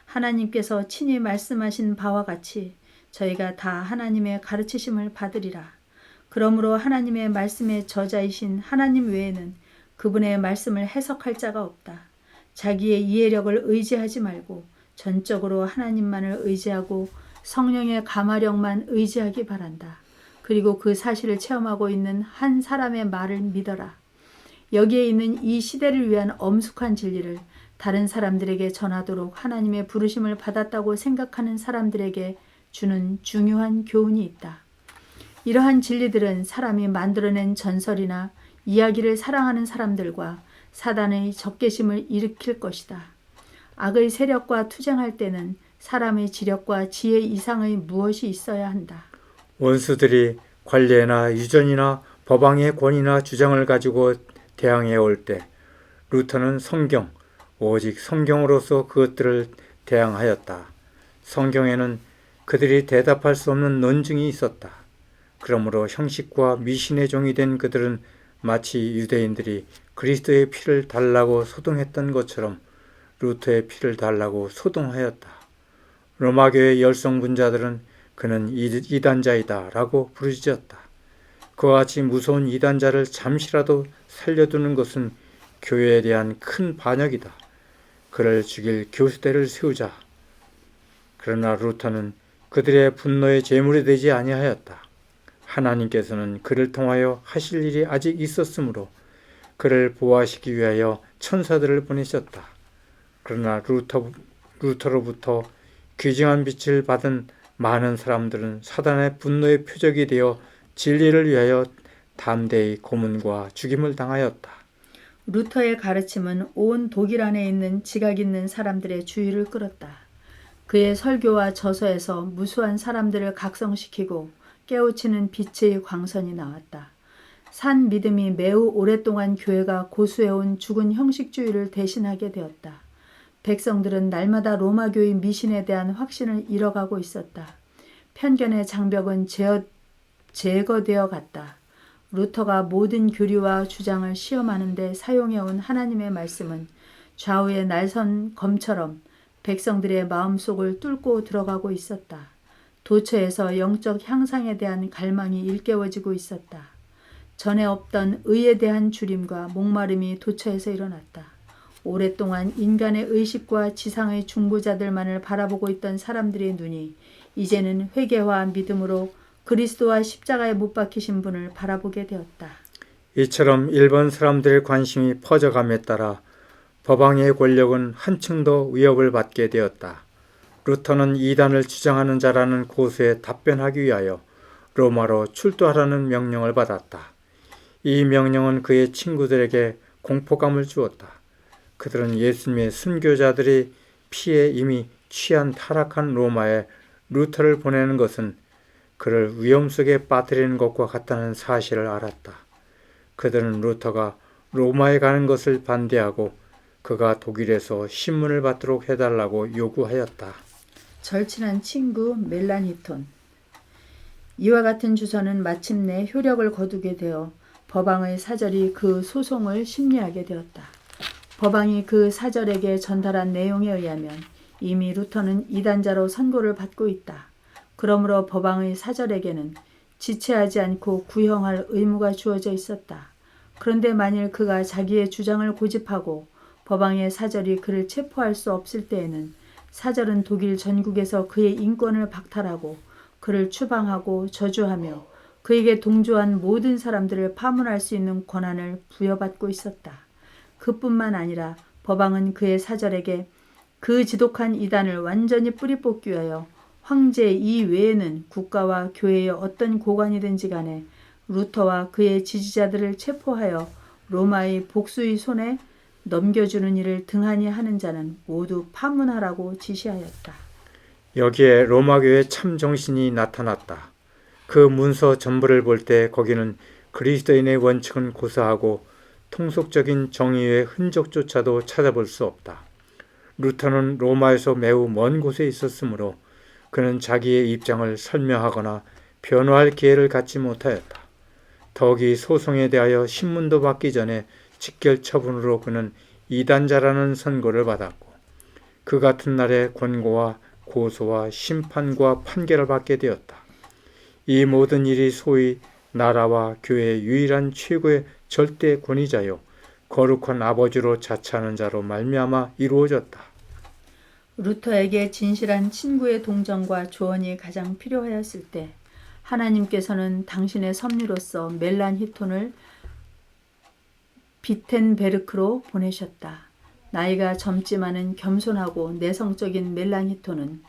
하나님께서 친히 말씀하신 바와 같이 저희가 다 하나님의 가르치심을 받으리라. 그러므로 하나님의 말씀의 저자이신 하나님 외에는 그분의 말씀을 해석할 자가 없다. 자기의 이해력을 의지하지 말고 전적으로 하나님만을 의지하고 성령의 감화력만 의지하기 바란다. 그리고 그 사실을 체험하고 있는 한 사람의 말을 믿어라. 여기에 있는 이 시대를 위한 엄숙한 진리를 다른 사람들에게 전하도록 하나님의 부르심을 받았다고 생각하는 사람들에게 주는 중요한 교훈이 있다. 이러한 진리들은 사람이 만들어낸 전설이나 이야기를 사랑하는 사람들과 사단의 적개심을 일으킬 것이다. 악의 세력과 투쟁할 때는 사람의 지력과 지혜 이상의 무엇이 있어야 한다. 원수들이 관례나 유전이나 법왕의 권위나 주장을 가지고 대항해 올 때 루터는 성경, 오직 성경으로서 그것들을 대항하였다. 성경에는 그들이 대답할 수 없는 논증이 있었다. 그러므로 형식과 미신의 종이 된 그들은 마치 유대인들이 그리스도의 피를 달라고 소동했던 것처럼 루터의 피를 달라고 소동하였다. 로마교의 열성분자들은 그는 이단자이다 라고 부르짖었다. 그와 같이 무서운 이단자를 잠시라도 살려두는 것은 교회에 대한 큰 반역이다. 그를 죽일 교수대를 세우자. 그러나 루터는 그들의 분노의 제물이 되지 아니하였다. 하나님께서는 그를 통하여 하실 일이 아직 있었으므로 그를 보호하시기 위하여 천사들을 보내셨다. 그러나 루터로부터 귀중한 빛을 받은 많은 사람들은 사단의 분노의 표적이 되어 진리를 위하여 담대히 고문과 죽임을 당하였다. 루터의 가르침은 온 독일 안에 있는 지각 있는 사람들의 주의를 끌었다. 그의 설교와 저서에서 무수한 사람들을 각성시키고 깨우치는 빛의 광선이 나왔다. 산 믿음이 매우 오랫동안 교회가 고수해온 죽은 형식주의를 대신하게 되었다. 백성들은 날마다 로마교의 미신에 대한 확신을 잃어가고 있었다. 편견의 장벽은 제거되어 갔다. 루터가 모든 교리와 주장을 시험하는 데 사용해온 하나님의 말씀은 좌우의 날선 검처럼 백성들의 마음속을 뚫고 들어가고 있었다. 도처에서 영적 향상에 대한 갈망이 일깨워지고 있었다. 전에 없던 의에 대한 주림과 목마름이 도처에서 일어났다. 오랫동안 인간의 의식과 지상의 중보자들만을 바라보고 있던 사람들의 눈이 이제는 회개와 믿음으로 그리스도와 십자가에 못 박히신 분을 바라보게 되었다. 이처럼 일본 사람들의 관심이 퍼져감에 따라 법왕의 권력은 한층 더 위협을 받게 되었다. 루터는 이단을 주장하는 자라는 고수에 답변하기 위하여 로마로 출두하라는 명령을 받았다. 이 명령은 그의 친구들에게 공포감을 주었다. 그들은 예수님의 순교자들의 피에 이미 취한 타락한 로마에 루터를 보내는 것은 그를 위험 속에 빠뜨리는 것과 같다는 사실을 알았다. 그들은 루터가 로마에 가는 것을 반대하고 그가 독일에서 신문을 받도록 해달라고 요구하였다. 절친한 친구 멜라니톤. 이와 같은 주선은 마침내 효력을 거두게 되어 법왕의 사절이 그 소송을 심리하게 되었다. 법왕이 그 사절에게 전달한 내용에 의하면 이미 루터는 이단자로 선고를 받고 있다. 그러므로 법왕의 사절에게는 지체하지 않고 구형할 의무가 주어져 있었다. 그런데 만일 그가 자기의 주장을 고집하고 법왕의 사절이 그를 체포할 수 없을 때에는 사절은 독일 전국에서 그의 인권을 박탈하고 그를 추방하고 저주하며 그에게 동조한 모든 사람들을 파문할 수 있는 권한을 부여받고 있었다. 그뿐만 아니라 법왕은 그의 사절에게 그 지독한 이단을 완전히 뿌리 뽑기 위하여 황제 이외에는 국가와 교회의 어떤 고관이든지 간에 루터와 그의 지지자들을 체포하여 로마의 복수의 손에 넘겨주는 일을 등한히 하는 자는 모두 파문하라고 지시하였다. 여기에 로마교의 참 정신이 나타났다. 그 문서 전부를 볼 때 거기는 그리스도인의 원칙은 고사하고 통속적인 정의의 흔적조차도 찾아볼 수 없다. 루터는 로마에서 매우 먼 곳에 있었으므로 그는 자기의 입장을 설명하거나 변호할 기회를 갖지 못하였다. 더욱이 소송에 대하여 신문도 받기 전에 직결 처분으로 그는 이단자라는 선고를 받았고 그 같은 날에 권고와 고소와 심판과 판결을 받게 되었다. 이 모든 일이 소위 나라와 교회의 유일한 최고의 절대 권위자요 거룩한 아버지로 자처하는 자로 말미암아 이루어졌다. 루터에게 진실한 친구의 동정과 조언이 가장 필요하였을 때 하나님께서는 당신의 섭리로서 멜란히톤을 비텐베르크로 보내셨다. 나이가 젊지만은 겸손하고 내성적인 멜란히톤은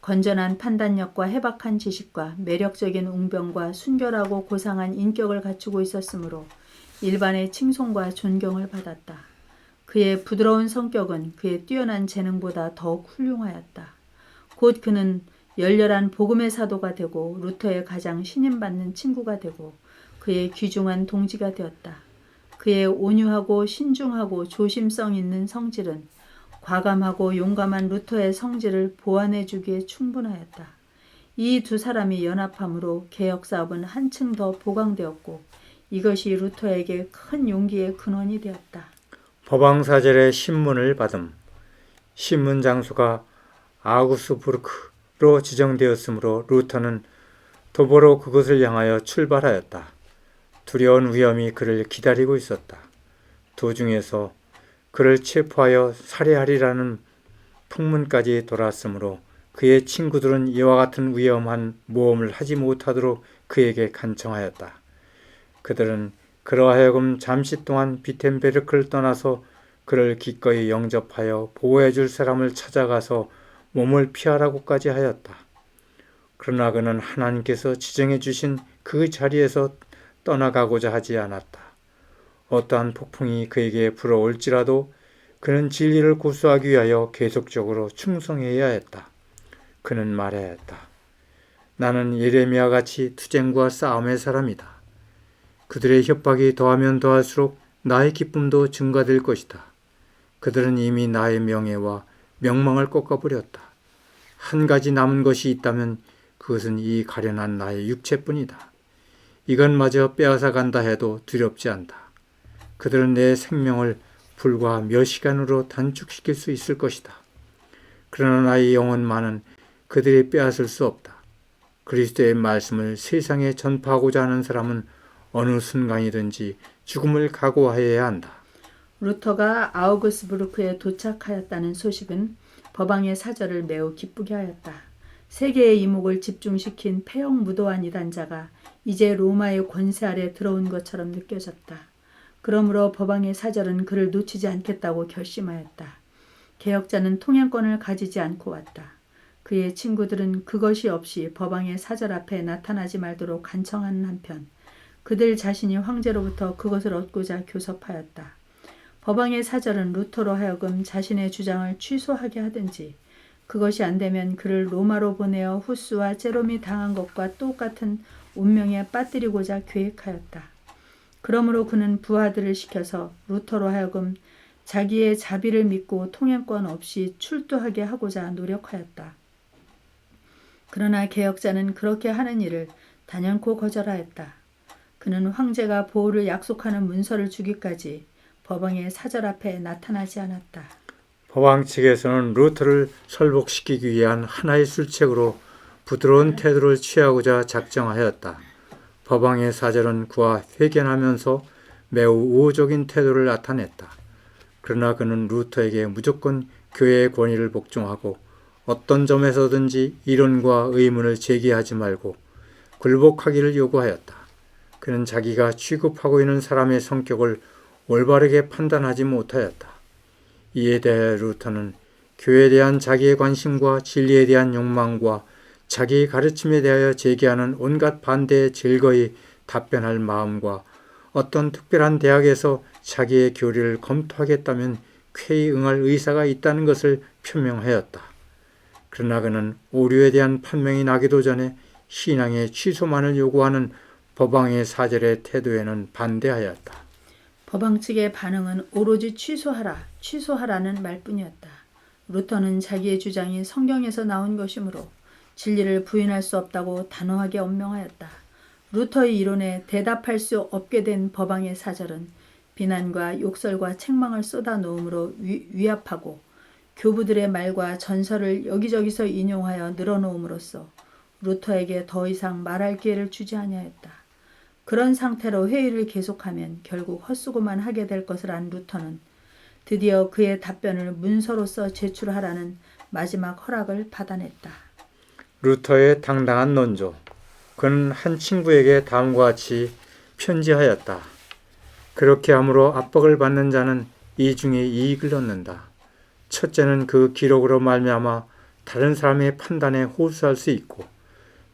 건전한 판단력과 해박한 지식과 매력적인 웅변과 순결하고 고상한 인격을 갖추고 있었으므로 일반의 칭송과 존경을 받았다. 그의 부드러운 성격은 그의 뛰어난 재능보다 더욱 훌륭하였다. 곧 그는 열렬한 복음의 사도가 되고 루터의 가장 신임받는 친구가 되고 그의 귀중한 동지가 되었다. 그의 온유하고 신중하고 조심성 있는 성질은 과감하고 용감한 루터의 성질을 보완해주기에 충분하였다. 이 두 사람이 연합함으로 개혁사업은 한층 더 보강되었고 이것이 루터에게 큰 용기의 근원이 되었다. 법왕사절의 신문을 받음. 신문 장소가 아우구스부르크로 지정되었으므로 루터는 도보로 그곳을 향하여 출발하였다. 두려운 위험이 그를 기다리고 있었다. 도중에서 그를 체포하여 살해하리라는 풍문까지 돌았으므로 그의 친구들은 이와 같은 위험한 모험을 하지 못하도록 그에게 간청하였다. 그들은 그로 하여금 잠시 동안 비텐베르크를 떠나서 그를 기꺼이 영접하여 보호해 줄 사람을 찾아가서 몸을 피하라고까지 하였다. 그러나 그는 하나님께서 지정해 주신 그 자리에서 떠나가고자 하지 않았다. 어떠한 폭풍이 그에게 불어올지라도 그는 진리를 고수하기 위하여 계속적으로 충성해야 했다. 그는 말하였다. 나는 예레미야 같이 투쟁과 싸움의 사람이다. 그들의 협박이 더하면 더할수록 나의 기쁨도 증가될 것이다. 그들은 이미 나의 명예와 명망을 꺾어버렸다. 한 가지 남은 것이 있다면 그것은 이 가련한 나의 육체뿐이다. 이것마저 빼앗아 간다 해도 두렵지 않다. 그들은 내 생명을 불과 몇 시간으로 단축시킬 수 있을 것이다. 그러나 나의 영혼만은 그들이 빼앗을 수 없다. 그리스도의 말씀을 세상에 전파하고자 하는 사람은 어느 순간이든지 죽음을 각오하여야 한다. 루터가 아우구스부르크에 도착하였다는 소식은 법왕의 사절을 매우 기쁘게 하였다. 세계의 이목을 집중시킨 폐역무도한 이단자가 이제 로마의 권세 아래 들어온 것처럼 느껴졌다. 그러므로 법왕의 사절은 그를 놓치지 않겠다고 결심하였다. 개혁자는 통행권을 가지지 않고 왔다. 그의 친구들은 그것이 없이 법왕의 사절 앞에 나타나지 말도록 간청하는 한편 그들 자신이 황제로부터 그것을 얻고자 교섭하였다. 법왕의 사절은 루터로 하여금 자신의 주장을 취소하게 하든지 그것이 안되면 그를 로마로 보내어 후스와 제롬이 당한 것과 똑같은 운명에 빠뜨리고자 계획하였다. 그러므로 그는 부하들을 시켜서 루터로 하여금 자기의 자비를 믿고 통행권 없이 출두하게 하고자 노력하였다. 그러나 개혁자는 그렇게 하는 일을 단연코 거절하였다. 그는 황제가 보호를 약속하는 문서를 주기까지 법왕의 사절 앞에 나타나지 않았다. 법왕 측에서는 루터를 설복시키기 위한 하나의 술책으로 부드러운 태도를 취하고자 작정하였다. 법왕의 사절은 그와 회견하면서 매우 우호적인 태도를 나타냈다. 그러나 그는 루터에게 무조건 교회의 권위를 복종하고 어떤 점에서든지 이론과 의문을 제기하지 말고 굴복하기를 요구하였다. 그는 자기가 취급하고 있는 사람의 성격을 올바르게 판단하지 못하였다. 이에 대해 루터는 교회에 대한 자기의 관심과 진리에 대한 욕망과 자기의 가르침에 대하여 제기하는 온갖 반대에 즐거이 답변할 마음과 어떤 특별한 대학에서 자기의 교리를 검토하겠다면 쾌히 응할 의사가 있다는 것을 표명하였다. 그러나 그는 오류에 대한 판명이 나기도 전에 신앙의 취소만을 요구하는 법왕의 사절의 태도에는 반대하였다. 법왕 측의 반응은 오로지 취소하라는 말뿐이었다. 루터는 자기의 주장이 성경에서 나온 것이므로 진리를 부인할 수 없다고 단호하게 엄명하였다. 루터의 이론에 대답할 수 없게 된 법왕의 사절은 비난과 욕설과 책망을 쏟아놓음으로 위압하고 교부들의 말과 전설을 여기저기서 인용하여 늘어놓음으로써 루터에게 더 이상 말할 기회를 주지 아니하였다. 그런 상태로 회의를 계속하면 결국 헛수고만 하게 될 것을 안 루터는 드디어 그의 답변을 문서로서 제출하라는 마지막 허락을 받아냈다. 루터의 당당한 논조. 그는 한 친구에게 다음과 같이 편지하였다. 그렇게 함으로 압박을 받는 자는 이 중에 이익을 얻는다. 첫째는 그 기록으로 말미암아 다른 사람의 판단에 호소할 수 있고,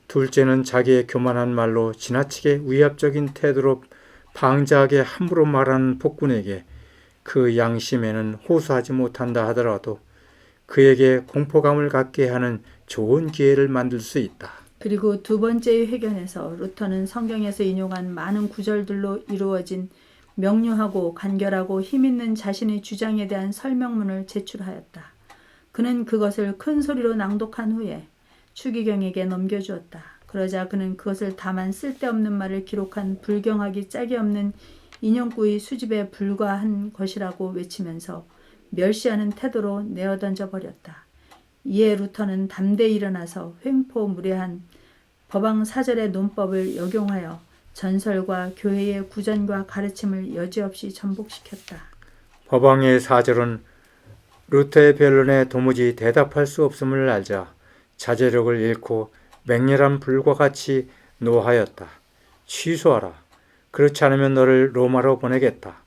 둘째는 자기의 교만한 말로 지나치게 위압적인 태도로 방자하게 함부로 말하는 폭군에게 그 양심에는 호소하지 못한다 하더라도 그에게 공포감을 갖게 하는 좋은 기회를 만들 수 있다. 그리고 두 번째의 회견에서 루터는 성경에서 인용한 많은 구절들로 이루어진 명료하고 간결하고 힘있는 자신의 주장에 대한 설명문을 제출하였다. 그는 그것을 큰 소리로 낭독한 후에 추기경에게 넘겨주었다. 그러자 그는 그것을 다만 쓸데없는 말을 기록한 불경하기 짝이 없는 인형구의 수집에 불과한 것이라고 외치면서 멸시하는 태도로 내어던져 버렸다. 이에 루터는 담대히 일어나서 횡포무례한 법왕 사절의 논법을 역용하여 전설과 교회의 구전과 가르침을 여지없이 전복시켰다. 법왕의 사절은 루터의 변론에 도무지 대답할 수 없음을 알자 자제력을 잃고 맹렬한 불과 같이 노하였다. 취소하라. 그렇지 않으면 너를 로마로 보내겠다.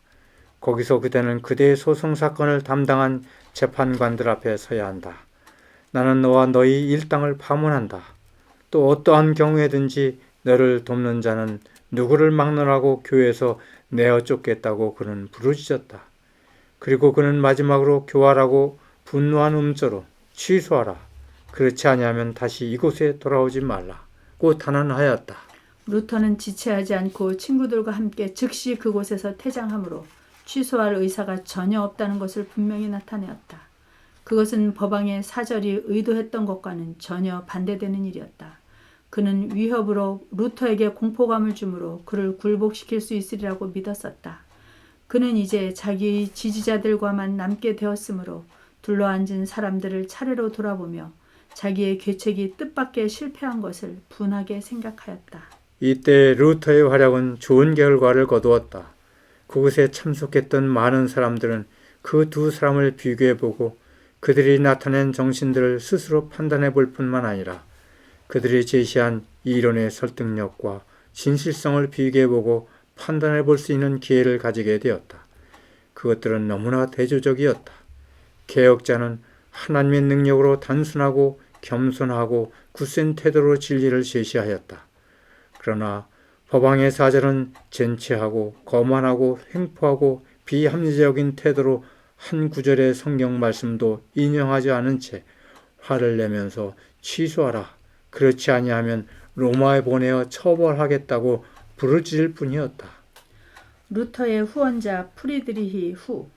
거기서 그대는 그대의 소송사건을 담당한 재판관들 앞에 서야 한다. 나는 너와 너희 일당을 파문한다. 또 어떠한 경우에든지 너를 돕는 자는 누구를 막론하고 교회에서 내어 쫓겠다고 그는 부르짖었다. 그리고 그는 마지막으로 교활하고 분노한 음조로 취소하라. 그렇지 아니하면 다시 이곳에 돌아오지 말라고 단언하였다. 루터는 지체하지 않고 친구들과 함께 즉시 그곳에서 퇴장하므로 취소할 의사가 전혀 없다는 것을 분명히 나타내었다. 그것은 법왕의 사절이 의도했던 것과는 전혀 반대되는 일이었다. 그는 위협으로 루터에게 공포감을 주므로 그를 굴복시킬 수 있으리라고 믿었었다. 그는 이제 자기의 지지자들과만 남게 되었으므로 둘러앉은 사람들을 차례로 돌아보며 자기의 계책이 뜻밖의 실패한 것을 분하게 생각하였다. 이때 루터의 활약은 좋은 결과를 거두었다. 그곳에 참석했던 많은 사람들은 그 두 사람을 비교해보고 그들이 나타낸 정신들을 스스로 판단해 볼 뿐만 아니라 그들이 제시한 이론의 설득력과 진실성을 비교해보고 판단해 볼 수 있는 기회를 가지게 되었다. 그것들은 너무나 대조적이었다. 개혁자는 하나님의 능력으로 단순하고 겸손하고 굳센 태도로 진리를 제시하였다. 그러나 법왕의 사절은 젠체하고 거만하고 횡포하고 비합리적인 태도로 한 구절의 성경 말씀도 인용하지 않은 채 화를 내면서 취소하라. 그렇지 아니하면 로마에 보내어 처벌하겠다고 부르짖을 뿐이었다. 루터의 후원자 프리드리히 후.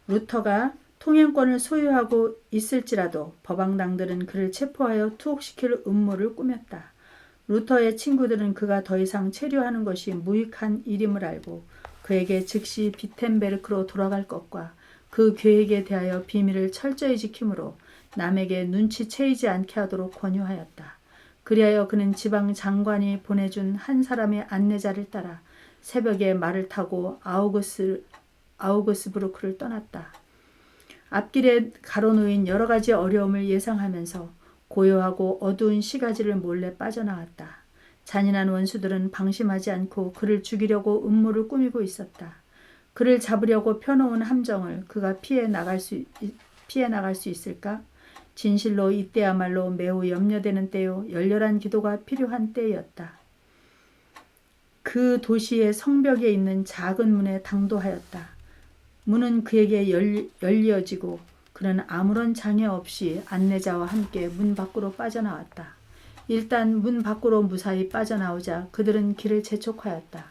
루터가 통행권을 소유하고 있을지라도 법왕당들은 그를 체포하여 투옥시킬 음모를 꾸몄다. 루터의 친구들은 그가 더 이상 체류하는 것이 무익한 일임을 알고 그에게 즉시 비텐베르크로 돌아갈 것과 그 계획에 대하여 비밀을 철저히 지킴으로 남에게 눈치채이지 않게 하도록 권유하였다. 그리하여 그는 지방 장관이 보내준 한 사람의 안내자를 따라 새벽에 말을 타고 아우그스부르크를 떠났다. 앞길에 가로놓인 여러 가지 어려움을 예상하면서 고요하고 어두운 시가지를 몰래 빠져나왔다. 잔인한 원수들은 방심하지 않고 그를 죽이려고 음모를 꾸미고 있었다. 그를 잡으려고 펴놓은 함정을 그가 피해 나갈 수 있을까? 진실로 이때야말로 매우 염려되는 때요, 열렬한 기도가 필요한 때였다. 그 도시의 성벽에 있는 작은 문에 당도하였다. 문은 그에게 열려지고 그는 아무런 장애 없이 안내자와 함께 문 밖으로 빠져나왔다. 일단 문 밖으로 무사히 빠져나오자 그들은 길을 재촉하였다.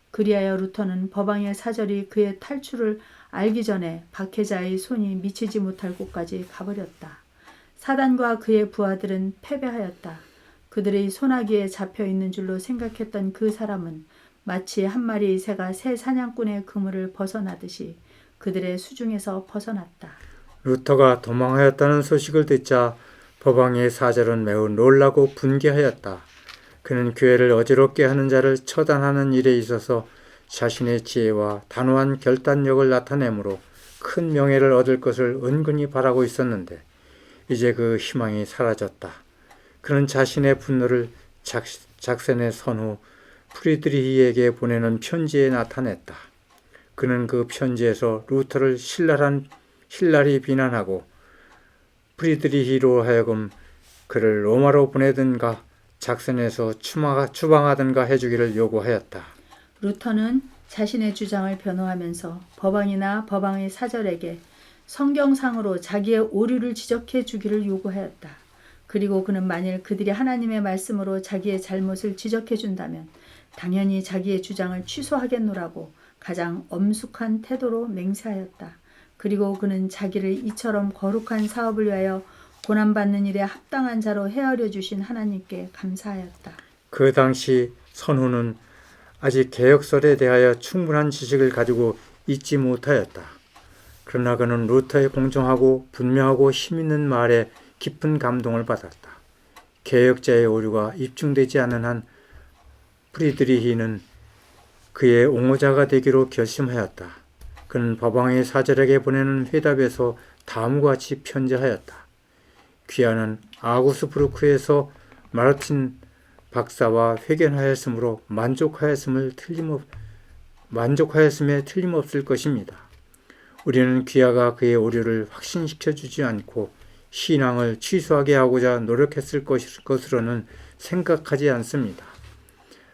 그리하여 루터는 법왕의 사절이 그의 탈출을 알기 전에 박해자의 손이 미치지 못할 곳까지 가버렸다. 사단과 그의 부하들은 패배하였다. 그들의 소나기에 잡혀있는 줄로 생각했던 그 사람은 마치 한 마리의 새가 새 사냥꾼의 그물을 벗어나듯이 그들의 수중에서 벗어났다. 루터가 도망하였다는 소식을 듣자 법왕의 사절은 매우 놀라고 분개하였다. 그는 교회를 어지럽게 하는 자를 처단하는 일에 있어서 자신의 지혜와 단호한 결단력을 나타내므로 큰 명예를 얻을 것을 은근히 바라고 있었는데 이제 그 희망이 사라졌다. 그는 자신의 분노를 작센의 선후 프리드리히에게 보내는 편지에 나타냈다. 그는 그 편지에서 루터를 신랄히 비난하고 프리드리히로 하여금 그를 로마로 보내든가 작센에서 추방하든가 해주기를 요구하였다. 루터는 자신의 주장을 변호하면서 법왕이나 법왕의 사절에게 성경상으로 자기의 오류를 지적해 주기를 요구하였다. 그리고 그는 만일 그들이 하나님의 말씀으로 자기의 잘못을 지적해 준다면 당연히 자기의 주장을 취소하겠노라고 가장 엄숙한 태도로 맹세하였다. 그리고 그는 자기를 이처럼 거룩한 사업을 위하여 고난받는 일에 합당한 자로 헤아려 주신 하나님께 감사하였다. 그 당시 선후는 아직 개혁설에 대하여 충분한 지식을 가지고 있지 못하였다. 그러나 그는 루터의 공정하고 분명하고 힘있는 말에 깊은 감동을 받았다. 개혁자의 오류가 입증되지 않는 한 프리드리히는 그의 옹호자가 되기로 결심하였다. 그는 법왕의 사절에게 보내는 회답에서 다음과 같이 편지하였다. 귀하는 아우구스부르크에서 마르틴 박사와 회견하였으므로 만족하였음에 틀림없을 것입니다. 우리는 귀하가 그의 오류를 확신시켜 주지 않고 신앙을 취소하게 하고자 노력했을 것으로는 생각하지 않습니다.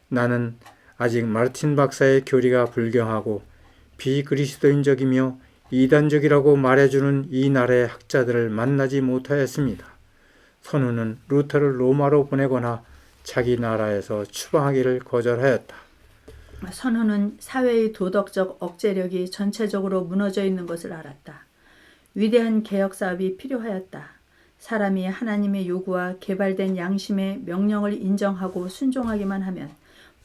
나는 아직 마르틴 박사의 교리가 불경하고 비그리스도인적이며 이단적이라고 말해주는 이 나라의 학자들을 만나지 못하였습니다. 선우는 루터를 로마로 보내거나 자기 나라에서 추방하기를 거절하였다. 선우는 사회의 도덕적 억제력이 전체적으로 무너져 있는 것을 알았다. 위대한 개혁 사업이 필요하였다. 사람이 하나님의 요구와 개발된 양심의 명령을 인정하고 순종하기만 하면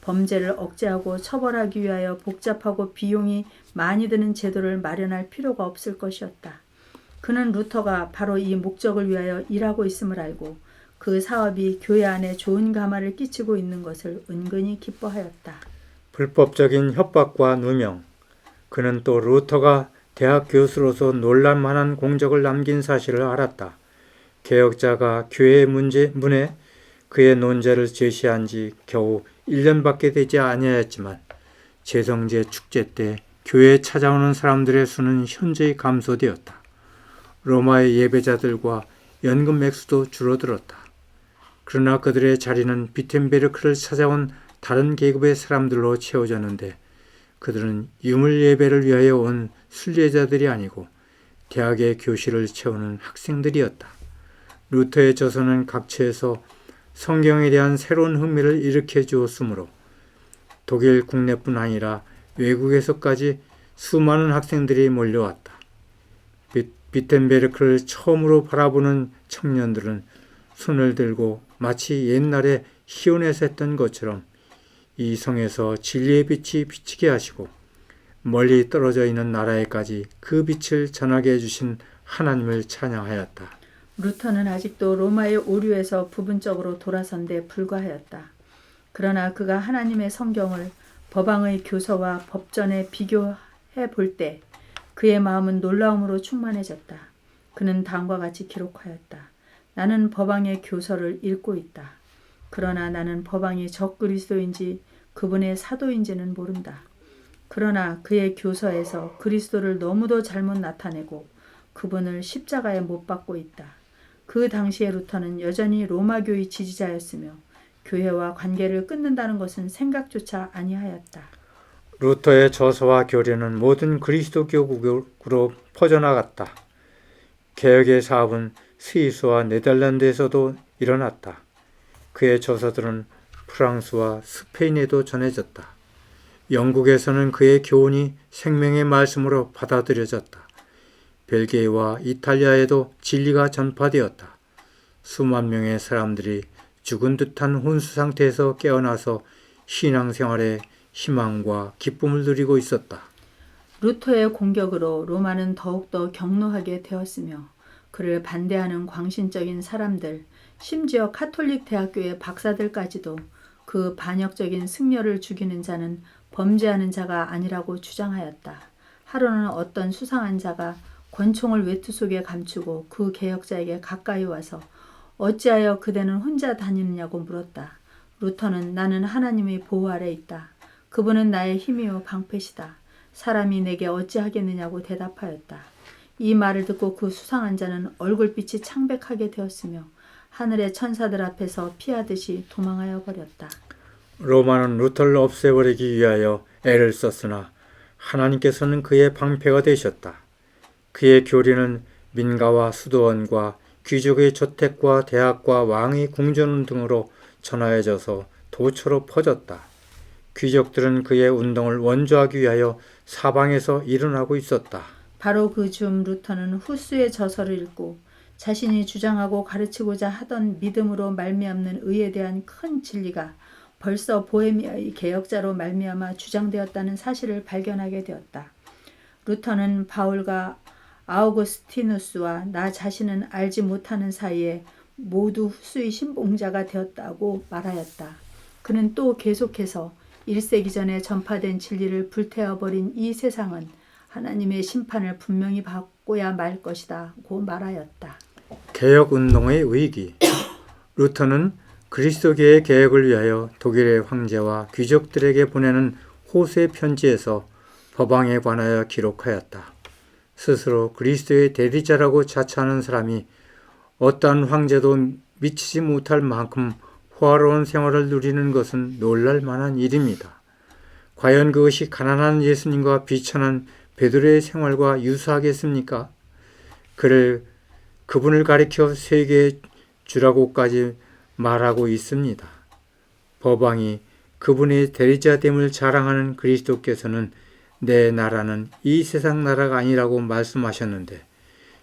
범죄를 억제하고 처벌하기 위하여 복잡하고 비용이 많이 드는 제도를 마련할 필요가 없을 것이었다. 그는 루터가 바로 이 목적을 위하여 일하고 있음을 알고 그 사업이 교회 안에 좋은 가마를 끼치고 있는 것을 은근히 기뻐하였다. 불법적인 협박과 누명. 그는 또 루터가 대학 교수로서 놀랄만한 공적을 남긴 사실을 알았다. 개혁자가 교회의 문에 그의 논제를 제시한 지 겨우 1년밖에 되지 아니하였지만 제성제 축제 때 교회에 찾아오는 사람들의 수는 현저히 감소되었다. 로마의 예배자들과 연금 액수도 줄어들었다. 그러나 그들의 자리는 비텐베르크를 찾아온 다른 계급의 사람들로 채워졌는데 그들은 유물 예배를 위하여 온 순례자들이 아니고 대학의 교실을 채우는 학생들이었다. 루터의 저서는 각처에서 성경에 대한 새로운 흥미를 일으켜 주었으므로 독일 국내뿐 아니라 외국에서까지 수많은 학생들이 몰려왔다. 비텐베르크를 처음으로 바라보는 청년들은 손을 들고 마치 옛날에 시온에서 했던 것처럼 이 성에서 진리의 빛이 비치게 하시고 멀리 떨어져 있는 나라에까지 그 빛을 전하게 해주신 하나님을 찬양하였다. 루터는 아직도 로마의 오류에서 부분적으로 돌아선 데 불과하였다. 그러나 그가 하나님의 성경을 법왕의 교서와 법전에 비교해 볼 때 그의 마음은 놀라움으로 충만해졌다. 그는 다음과 같이 기록하였다. 나는 법왕의 교서를 읽고 있다. 그러나 나는 법왕이 적그리스도인지 그분의 사도인지는 모른다. 그러나 그의 교서에서 그리스도를 너무도 잘못 나타내고 그분을 십자가에 못 박고 있다. 그 당시에 루터는 여전히 로마교의 지지자였으며 교회와 관계를 끊는다는 것은 생각조차 아니하였다. 루터의 저서와 교리는 모든 그리스도교국으로 퍼져나갔다. 개혁의 사업은 스위스와 네덜란드에서도 일어났다. 그의 저서들은 프랑스와 스페인에도 전해졌다. 영국에서는 그의 교훈이 생명의 말씀으로 받아들여졌다. 벨기에와 이탈리아에도 진리가 전파되었다. 수만 명의 사람들이 죽은 듯한 혼수 상태에서 깨어나서 신앙생활에 희망과 기쁨을 누리고 있었다. 루터의 공격으로 로마는 더욱더 격노하게 되었으며 그를 반대하는 광신적인 사람들, 심지어 카톨릭 대학교의 박사들까지도 그 반역적인 승려를 죽이는 자는 범죄하는 자가 아니라고 주장하였다. 하루는 어떤 수상한 자가 권총을 외투 속에 감추고 그 개혁자에게 가까이 와서 어찌하여 그대는 혼자 다니느냐고 물었다. 루터는 나는 하나님의 보호 아래 있다. 그분은 나의 힘이요 방패시다. 사람이 내게 어찌하겠느냐고 대답하였다. 이 말을 듣고 그 수상한 자는 얼굴빛이 창백하게 되었으며 하늘의 천사들 앞에서 피하듯이 도망하여 버렸다. 로마는 루터를 없애버리기 위하여 애를 썼으나 하나님께서는 그의 방패가 되셨다. 그의 교리는 민가와 수도원과 귀족의 저택과 대학과 왕의 궁전 등으로 전하여져서 도처로 퍼졌다. 귀족들은 그의 운동을 원조하기 위하여 사방에서 일어나고 있었다. 바로 그 즈음 루터는 후스의 저서를 읽고 자신이 주장하고 가르치고자 하던 믿음으로 말미암는 의에 대한 큰 진리가 벌써 보헤미아의 개혁자로 말미암아 주장되었다는 사실을 발견하게 되었다. 루터는 바울과 아우구스티누스와 나 자신은 알지 못하는 사이에 모두 후스의 신봉자가 되었다고 말하였다. 그는 또 계속해서 1세기 전에 전파된 진리를 불태워버린 이 세상은 하나님의 심판을 분명히 받고야 말 것이다고 말하였다. 개혁운동의 위기. 루터는 그리스도교의 개혁을 위하여 독일의 황제와 귀족들에게 보내는 호세 편지에서 법왕에 관하여 기록하였다. 스스로 그리스도의 대리자라고 자처하는 사람이 어떠한 황제도 미치지 못할 만큼 호화로운 생활을 누리는 것은 놀랄 만한 일입니다. 과연 그것이 가난한 예수님과 비천한 베드로의 생활과 유사하겠습니까? 그분을 가리켜 세계의 주라고까지 말하고 있습니다. 법왕이 그분의 대리자됨을 자랑하는 그리스도께서는 내 나라는 이 세상 나라가 아니라고 말씀하셨는데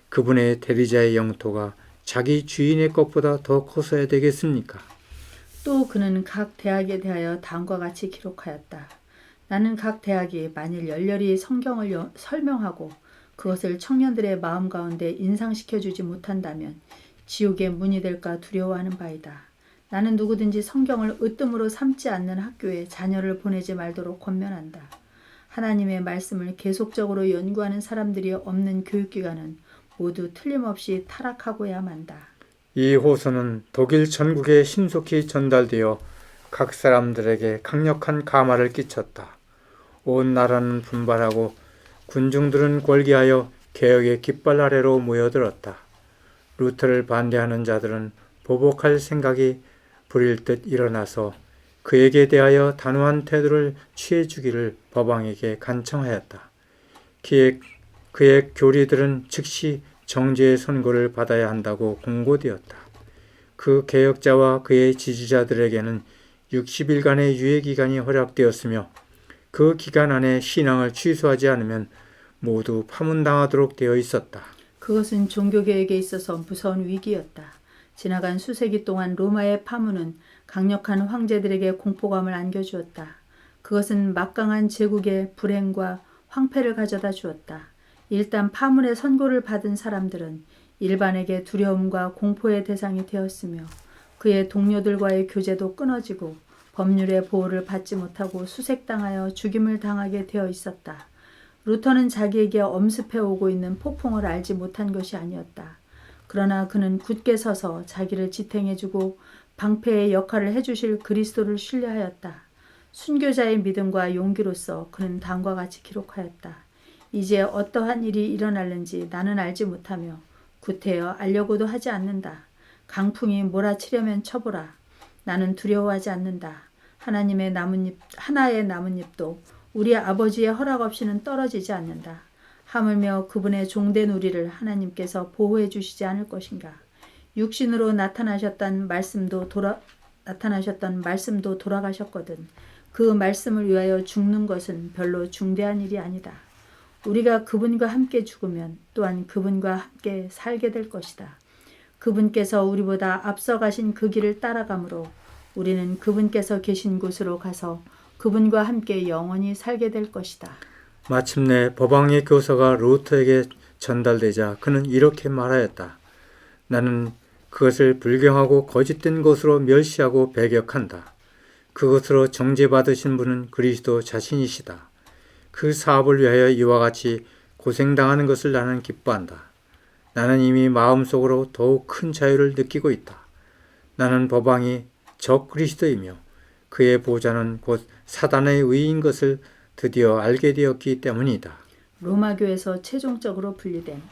그분의 대리자의 영토가 자기 주인의 것보다 더 커서야 되겠습니까? 또 그는 각 대학에 대하여 다음과 같이 기록하였다. 나는 각 대학이 만일 열렬히 성경을 설명하고 그것을 청년들의 마음 가운데 인상시켜주지 못한다면 지옥의 문이 될까 두려워하는 바이다. 나는 누구든지 성경을 으뜸으로 삼지 않는 학교에 자녀를 보내지 말도록 권면한다. 하나님의 말씀을 계속적으로 연구하는 사람들이 없는 교육기관은 모두 틀림없이 타락하고야 만다. 이 호소는 독일 전국에 신속히 전달되어 각 사람들에게 강력한 감화를 끼쳤다. 온 나라는 분발하고 군중들은 골기하여 개혁의 깃발 아래로 모여들었다. 루터를 반대하는 자들은 보복할 생각이 부릴 듯 일어나서 그에게 대하여 단호한 태도를 취해주기를 법왕에게 간청하였다. 그의 교리들은 즉시 정죄의 선고를 받아야 한다고 공고되었다. 그 개혁자와 그의 지지자들에게는 60일간의 유예기간이 허락되었으며 그 기간 안에 신앙을 취소하지 않으면 모두 파문당하도록 되어 있었다. 그것은 종교개혁에 있어서 무서운 위기였다. 지나간 수세기 동안 로마의 파문은 강력한 황제들에게 공포감을 안겨주었다. 그것은 막강한 제국의 불행과 황폐를 가져다 주었다. 일단 파문의 선고를 받은 사람들은 일반에게 두려움과 공포의 대상이 되었으며 그의 동료들과의 교제도 끊어지고 법률의 보호를 받지 못하고 수색당하여 죽임을 당하게 되어 있었다. 루터는 자기에게 엄습해 오고 있는 폭풍을 알지 못한 것이 아니었다. 그러나 그는 굳게 서서 자기를 지탱해주고 방패의 역할을 해주실 그리스도를 신뢰하였다. 순교자의 믿음과 용기로서 그는 다음과 같이 기록하였다. 이제 어떠한 일이 일어날는지 나는 알지 못하며 구태여 알려고도 하지 않는다. 강풍이 몰아치려면 쳐보라. 나는 두려워하지 않는다. 하나의 나뭇잎도 우리 아버지의 허락 없이는 떨어지지 않는다. 하물며 그분의 종된 우리를 하나님께서 보호해 주시지 않을 것인가. 육신으로 나타나셨던 말씀도 돌아가셨거든. 그 말씀을 위하여 죽는 것은 별로 중대한 일이 아니다. 우리가 그분과 함께 죽으면 또한 그분과 함께 살게 될 것이다. 그분께서 우리보다 앞서가신 그 길을 따라가므로 우리는 그분께서 계신 곳으로 가서 그분과 함께 영원히 살게 될 것이다. 마침내 법왕의 교서가 루터에게 전달되자 그는 이렇게 말하였다. 나는 그것을 불경하고 거짓된 것으로 멸시하고 배격한다. 그것으로 정죄받으신 분은 그리스도 자신이시다. 그 사업을 위하여 이와 같이 고생당하는 것을 나는 기뻐한다. 나는 이미 마음속으로 더욱 큰 자유를 느끼고 있다. 나는 법왕이 적 그리스도이며 그의 보좌는 곧 사단의 의인 것을 드디어 알게 되었기 때문이다. 로마교에서 최종적으로 분리됨.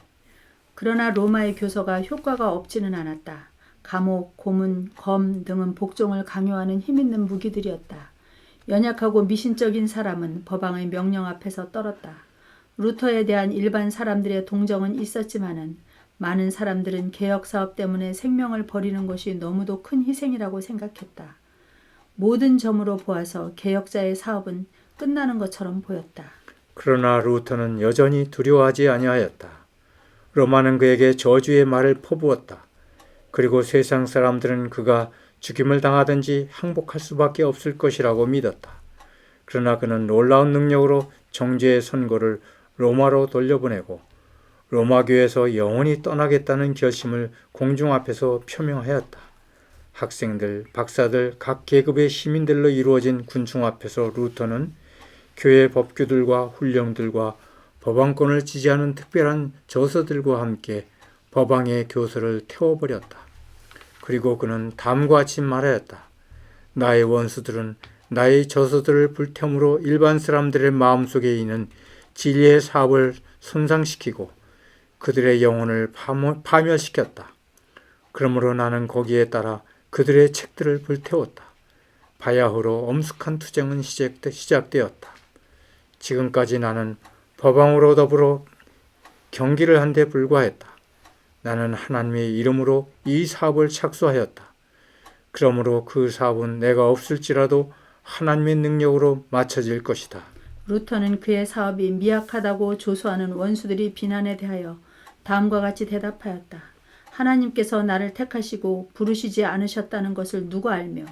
그러나 로마의 교서가 효과가 없지는 않았다. 감옥, 고문, 검 등은 복종을 강요하는 힘있는 무기들이었다. 연약하고 미신적인 사람은 법왕의 명령 앞에서 떨었다. 루터에 대한 일반 사람들의 동정은 있었지만은 많은 사람들은 개혁사업 때문에 생명을 버리는 것이 너무도 큰 희생이라고 생각했다. 모든 점으로 보아서 개혁자의 사업은 끝나는 것처럼 보였다. 그러나 루터는 여전히 두려워하지 아니하였다. 로마는 그에게 저주의 말을 퍼부었다. 그리고 세상 사람들은 그가 죽임을 당하든지 항복할 수밖에 없을 것이라고 믿었다. 그러나 그는 놀라운 능력으로 정죄의 선고를 로마로 돌려보내고 로마교에서 영원히 떠나겠다는 결심을 공중 앞에서 표명하였다. 학생들, 박사들, 각 계급의 시민들로 이루어진 군중 앞에서 루터는 교회 법규들과 훈령들과 법왕권을 지지하는 특별한 저서들과 함께 법왕의 교서를 태워버렸다. 그리고 그는 다음과 같이 말하였다. 나의 원수들은 나의 저서들을 불태움으로 일반 사람들의 마음속에 있는 진리의 사업을 손상시키고 그들의 영혼을 파멸시켰다. 그러므로 나는 거기에 따라 그들의 책들을 불태웠다. 바야흐로 엄숙한 투쟁은 시작되었다. 지금까지 나는 법왕으로 더불어 경기를 한 데 불과했다. 나는 하나님의 이름으로 이 사업을 착수하였다. 그러므로 그 사업은 내가 없을지라도 하나님의 능력으로 맞춰질 것이다. 루터는 그의 사업이 미약하다고 조소하는 원수들이 비난에 대하여 다음과 같이 대답하였다. 하나님께서 나를 택하시고 부르시지 않으셨다는 것을 누가 알며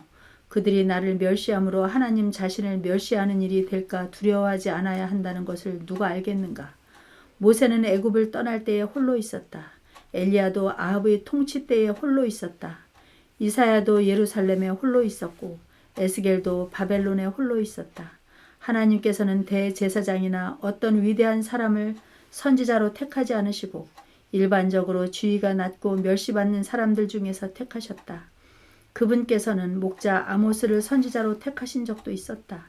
그들이 나를 멸시함으로 하나님 자신을 멸시하는 일이 될까 두려워하지 않아야 한다는 것을 누가 알겠는가. 모세는 애굽을 떠날 때에 홀로 있었다. 엘리야도 아합의 통치 때에 홀로 있었다. 이사야도 예루살렘에 홀로 있었고 에스겔도 바벨론에 홀로 있었다. 하나님께서는 대제사장이나 어떤 위대한 사람을 선지자로 택하지 않으시고 일반적으로 지위가 낮고 멸시받는 사람들 중에서 택하셨다. 그분께서는 목자 아모스를 선지자로 택하신 적도 있었다.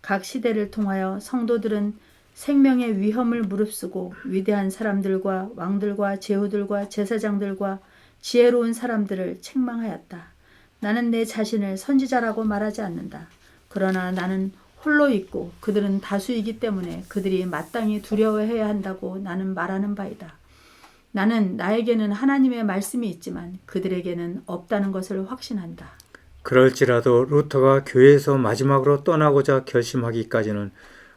각 시대를 통하여 성도들은 생명의 위험을 무릅쓰고 위대한 사람들과 왕들과 제후들과 제사장들과 지혜로운 사람들을 책망하였다. 나는 내 자신을 선지자라고 말하지 않는다. 그러나 나는 홀로 있고 그들은 다수이기 때문에 그들이 마땅히 두려워해야 한다고 나는 말하는 바이다. 나는 나에게는 하나님의 말씀이 있지만 그들에게는 없다는 것을 확신한다. 그럴지라도 루터가 교회에서 마지막으로 떠나고자 결심하기까지는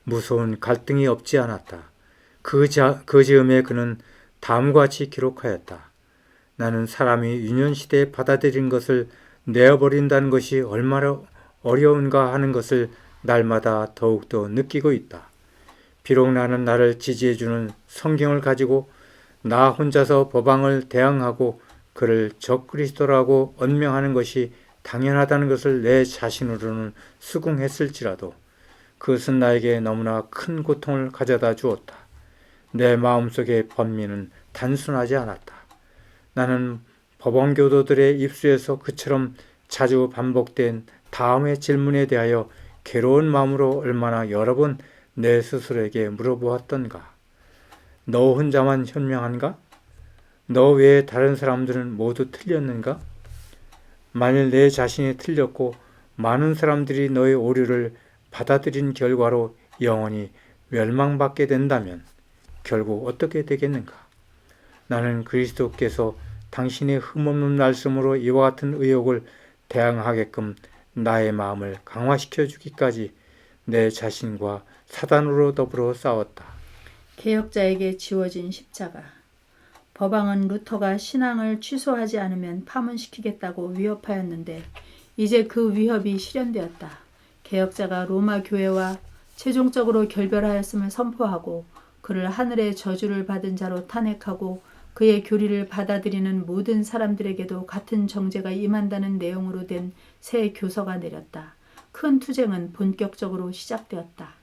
무서운 갈등이 없지 않았다. 그 즈음에 그는 다음과 같이 기록하였다. 나는 사람이 유년시대에 받아들인 것을 내어버린다는 것이 얼마나 어려운가 하는 것을 날마다 더욱더 느끼고 있다. 비록 나는 나를 지지해주는 성경을 가지고 나 혼자서 법왕을 대항하고 그를 적그리스도라고 언명하는 것이 당연하다는 것을 내 자신으로는 수긍했을지라도 그것은 나에게 너무나 큰 고통을 가져다 주었다. 내 마음속의 번민은 단순하지 않았다. 나는 법왕교도들의 입수에서 그처럼 자주 반복된 다음의 질문에 대하여 괴로운 마음으로 얼마나 여러 번 내 스스로에게 물어보았던가. 너 혼자만 현명한가? 너 외에 다른 사람들은 모두 틀렸는가? 만일 내 자신이 틀렸고 많은 사람들이 너의 오류를 받아들인 결과로 영원히 멸망받게 된다면 결국 어떻게 되겠는가? 나는 그리스도께서 당신의 흠없는 말씀으로 이와 같은 의혹을 대항하게끔 나의 마음을 강화시켜 주기까지 내 자신과 사단으로 더불어 싸웠다. 개혁자에게 지워진 십자가. 법왕은 루터가 신앙을 취소하지 않으면 파문시키겠다고 위협하였는데 이제 그 위협이 실현되었다. 개혁자가 로마 교회와 최종적으로 결별하였음을 선포하고 그를 하늘의 저주를 받은 자로 탄핵하고 그의 교리를 받아들이는 모든 사람들에게도 같은 정죄가 임한다는 내용으로 된 새 교서가 내렸다. 큰 투쟁은 본격적으로 시작되었다.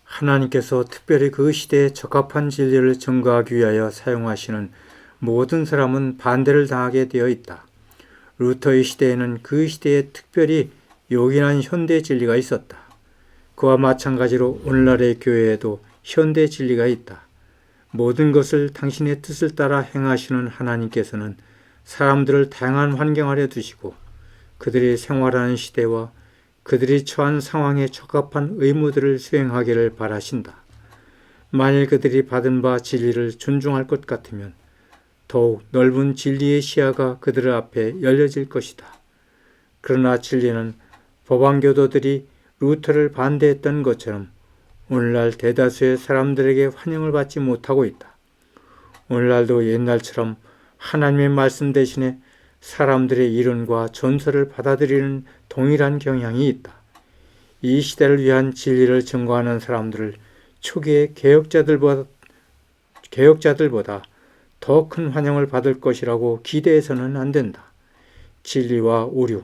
하나님께서 특별히 그 시대에 적합한 진리를 증거하기 위하여 사용하시는 모든 사람은 반대를 당하게 되어 있다. 루터의 시대에는 그 시대에 특별히 요긴한 현대 진리가 있었다. 그와 마찬가지로 오늘날의 교회에도 현대 진리가 있다. 모든 것을 당신의 뜻을 따라 행하시는 하나님께서는 사람들을 다양한 환경 아래 두시고 그들이 생활하는 시대와 그들이 처한 상황에 적합한 의무들을 수행하기를 바라신다. 만일 그들이 받은 바 진리를 존중할 것 같으면 더욱 넓은 진리의 시야가 그들 앞에 열려질 것이다. 그러나 진리는 법왕교도들이 루터를 반대했던 것처럼 오늘날 대다수의 사람들에게 환영을 받지 못하고 있다. 오늘날도 옛날처럼 하나님의 말씀 대신에 사람들의 이론과 전설을 받아들이는 동일한 경향이 있다. 이 시대를 위한 진리를 증거하는 사람들을 초기의 개혁자들보다 더 큰 환영을 받을 것이라고 기대해서는 안 된다. 진리와 오류,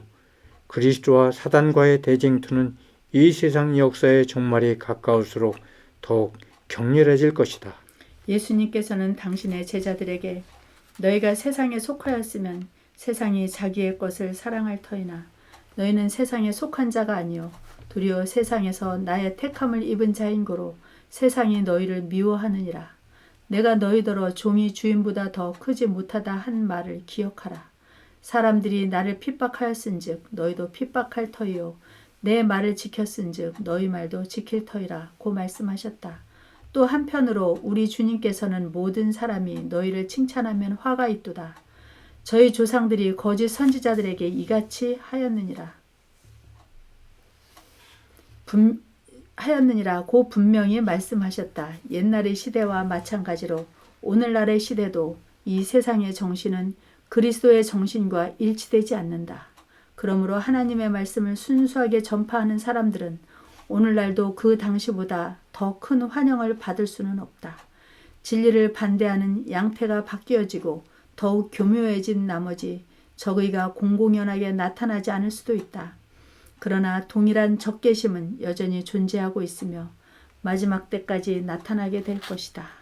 그리스도와 사단과의 대쟁투는 이 세상 역사의 종말이 가까울수록 더욱 격렬해질 것이다. 예수님께서는 당신의 제자들에게 너희가 세상에 속하였으면 세상이 자기의 것을 사랑할 터이나 너희는 세상에 속한 자가 아니요 도리어 세상에서 나의 택함을 입은 자인 고로 세상이 너희를 미워하느니라. 내가 너희더러 종이 주인보다 더 크지 못하다 한 말을 기억하라. 사람들이 나를 핍박하였은즉 너희도 핍박할 터이요 내 말을 지켰은즉 너희 말도 지킬 터이라 고 말씀하셨다. 또 한편으로 우리 주님께서는 모든 사람이 너희를 칭찬하면 화가 있도다. 저희 조상들이 거짓 선지자들에게 이같이 하였느니라 고 분명히 말씀하셨다. 옛날의 시대와 마찬가지로 오늘날의 시대도 이 세상의 정신은 그리스도의 정신과 일치되지 않는다. 그러므로 하나님의 말씀을 순수하게 전파하는 사람들은 오늘날도 그 당시보다 더 큰 환영을 받을 수는 없다. 진리를 반대하는 양태가 바뀌어지고 더욱 교묘해진 나머지 적의가 공공연하게 나타나지 않을 수도 있다. 그러나 동일한 적개심은 여전히 존재하고 있으며 마지막 때까지 나타나게 될 것이다.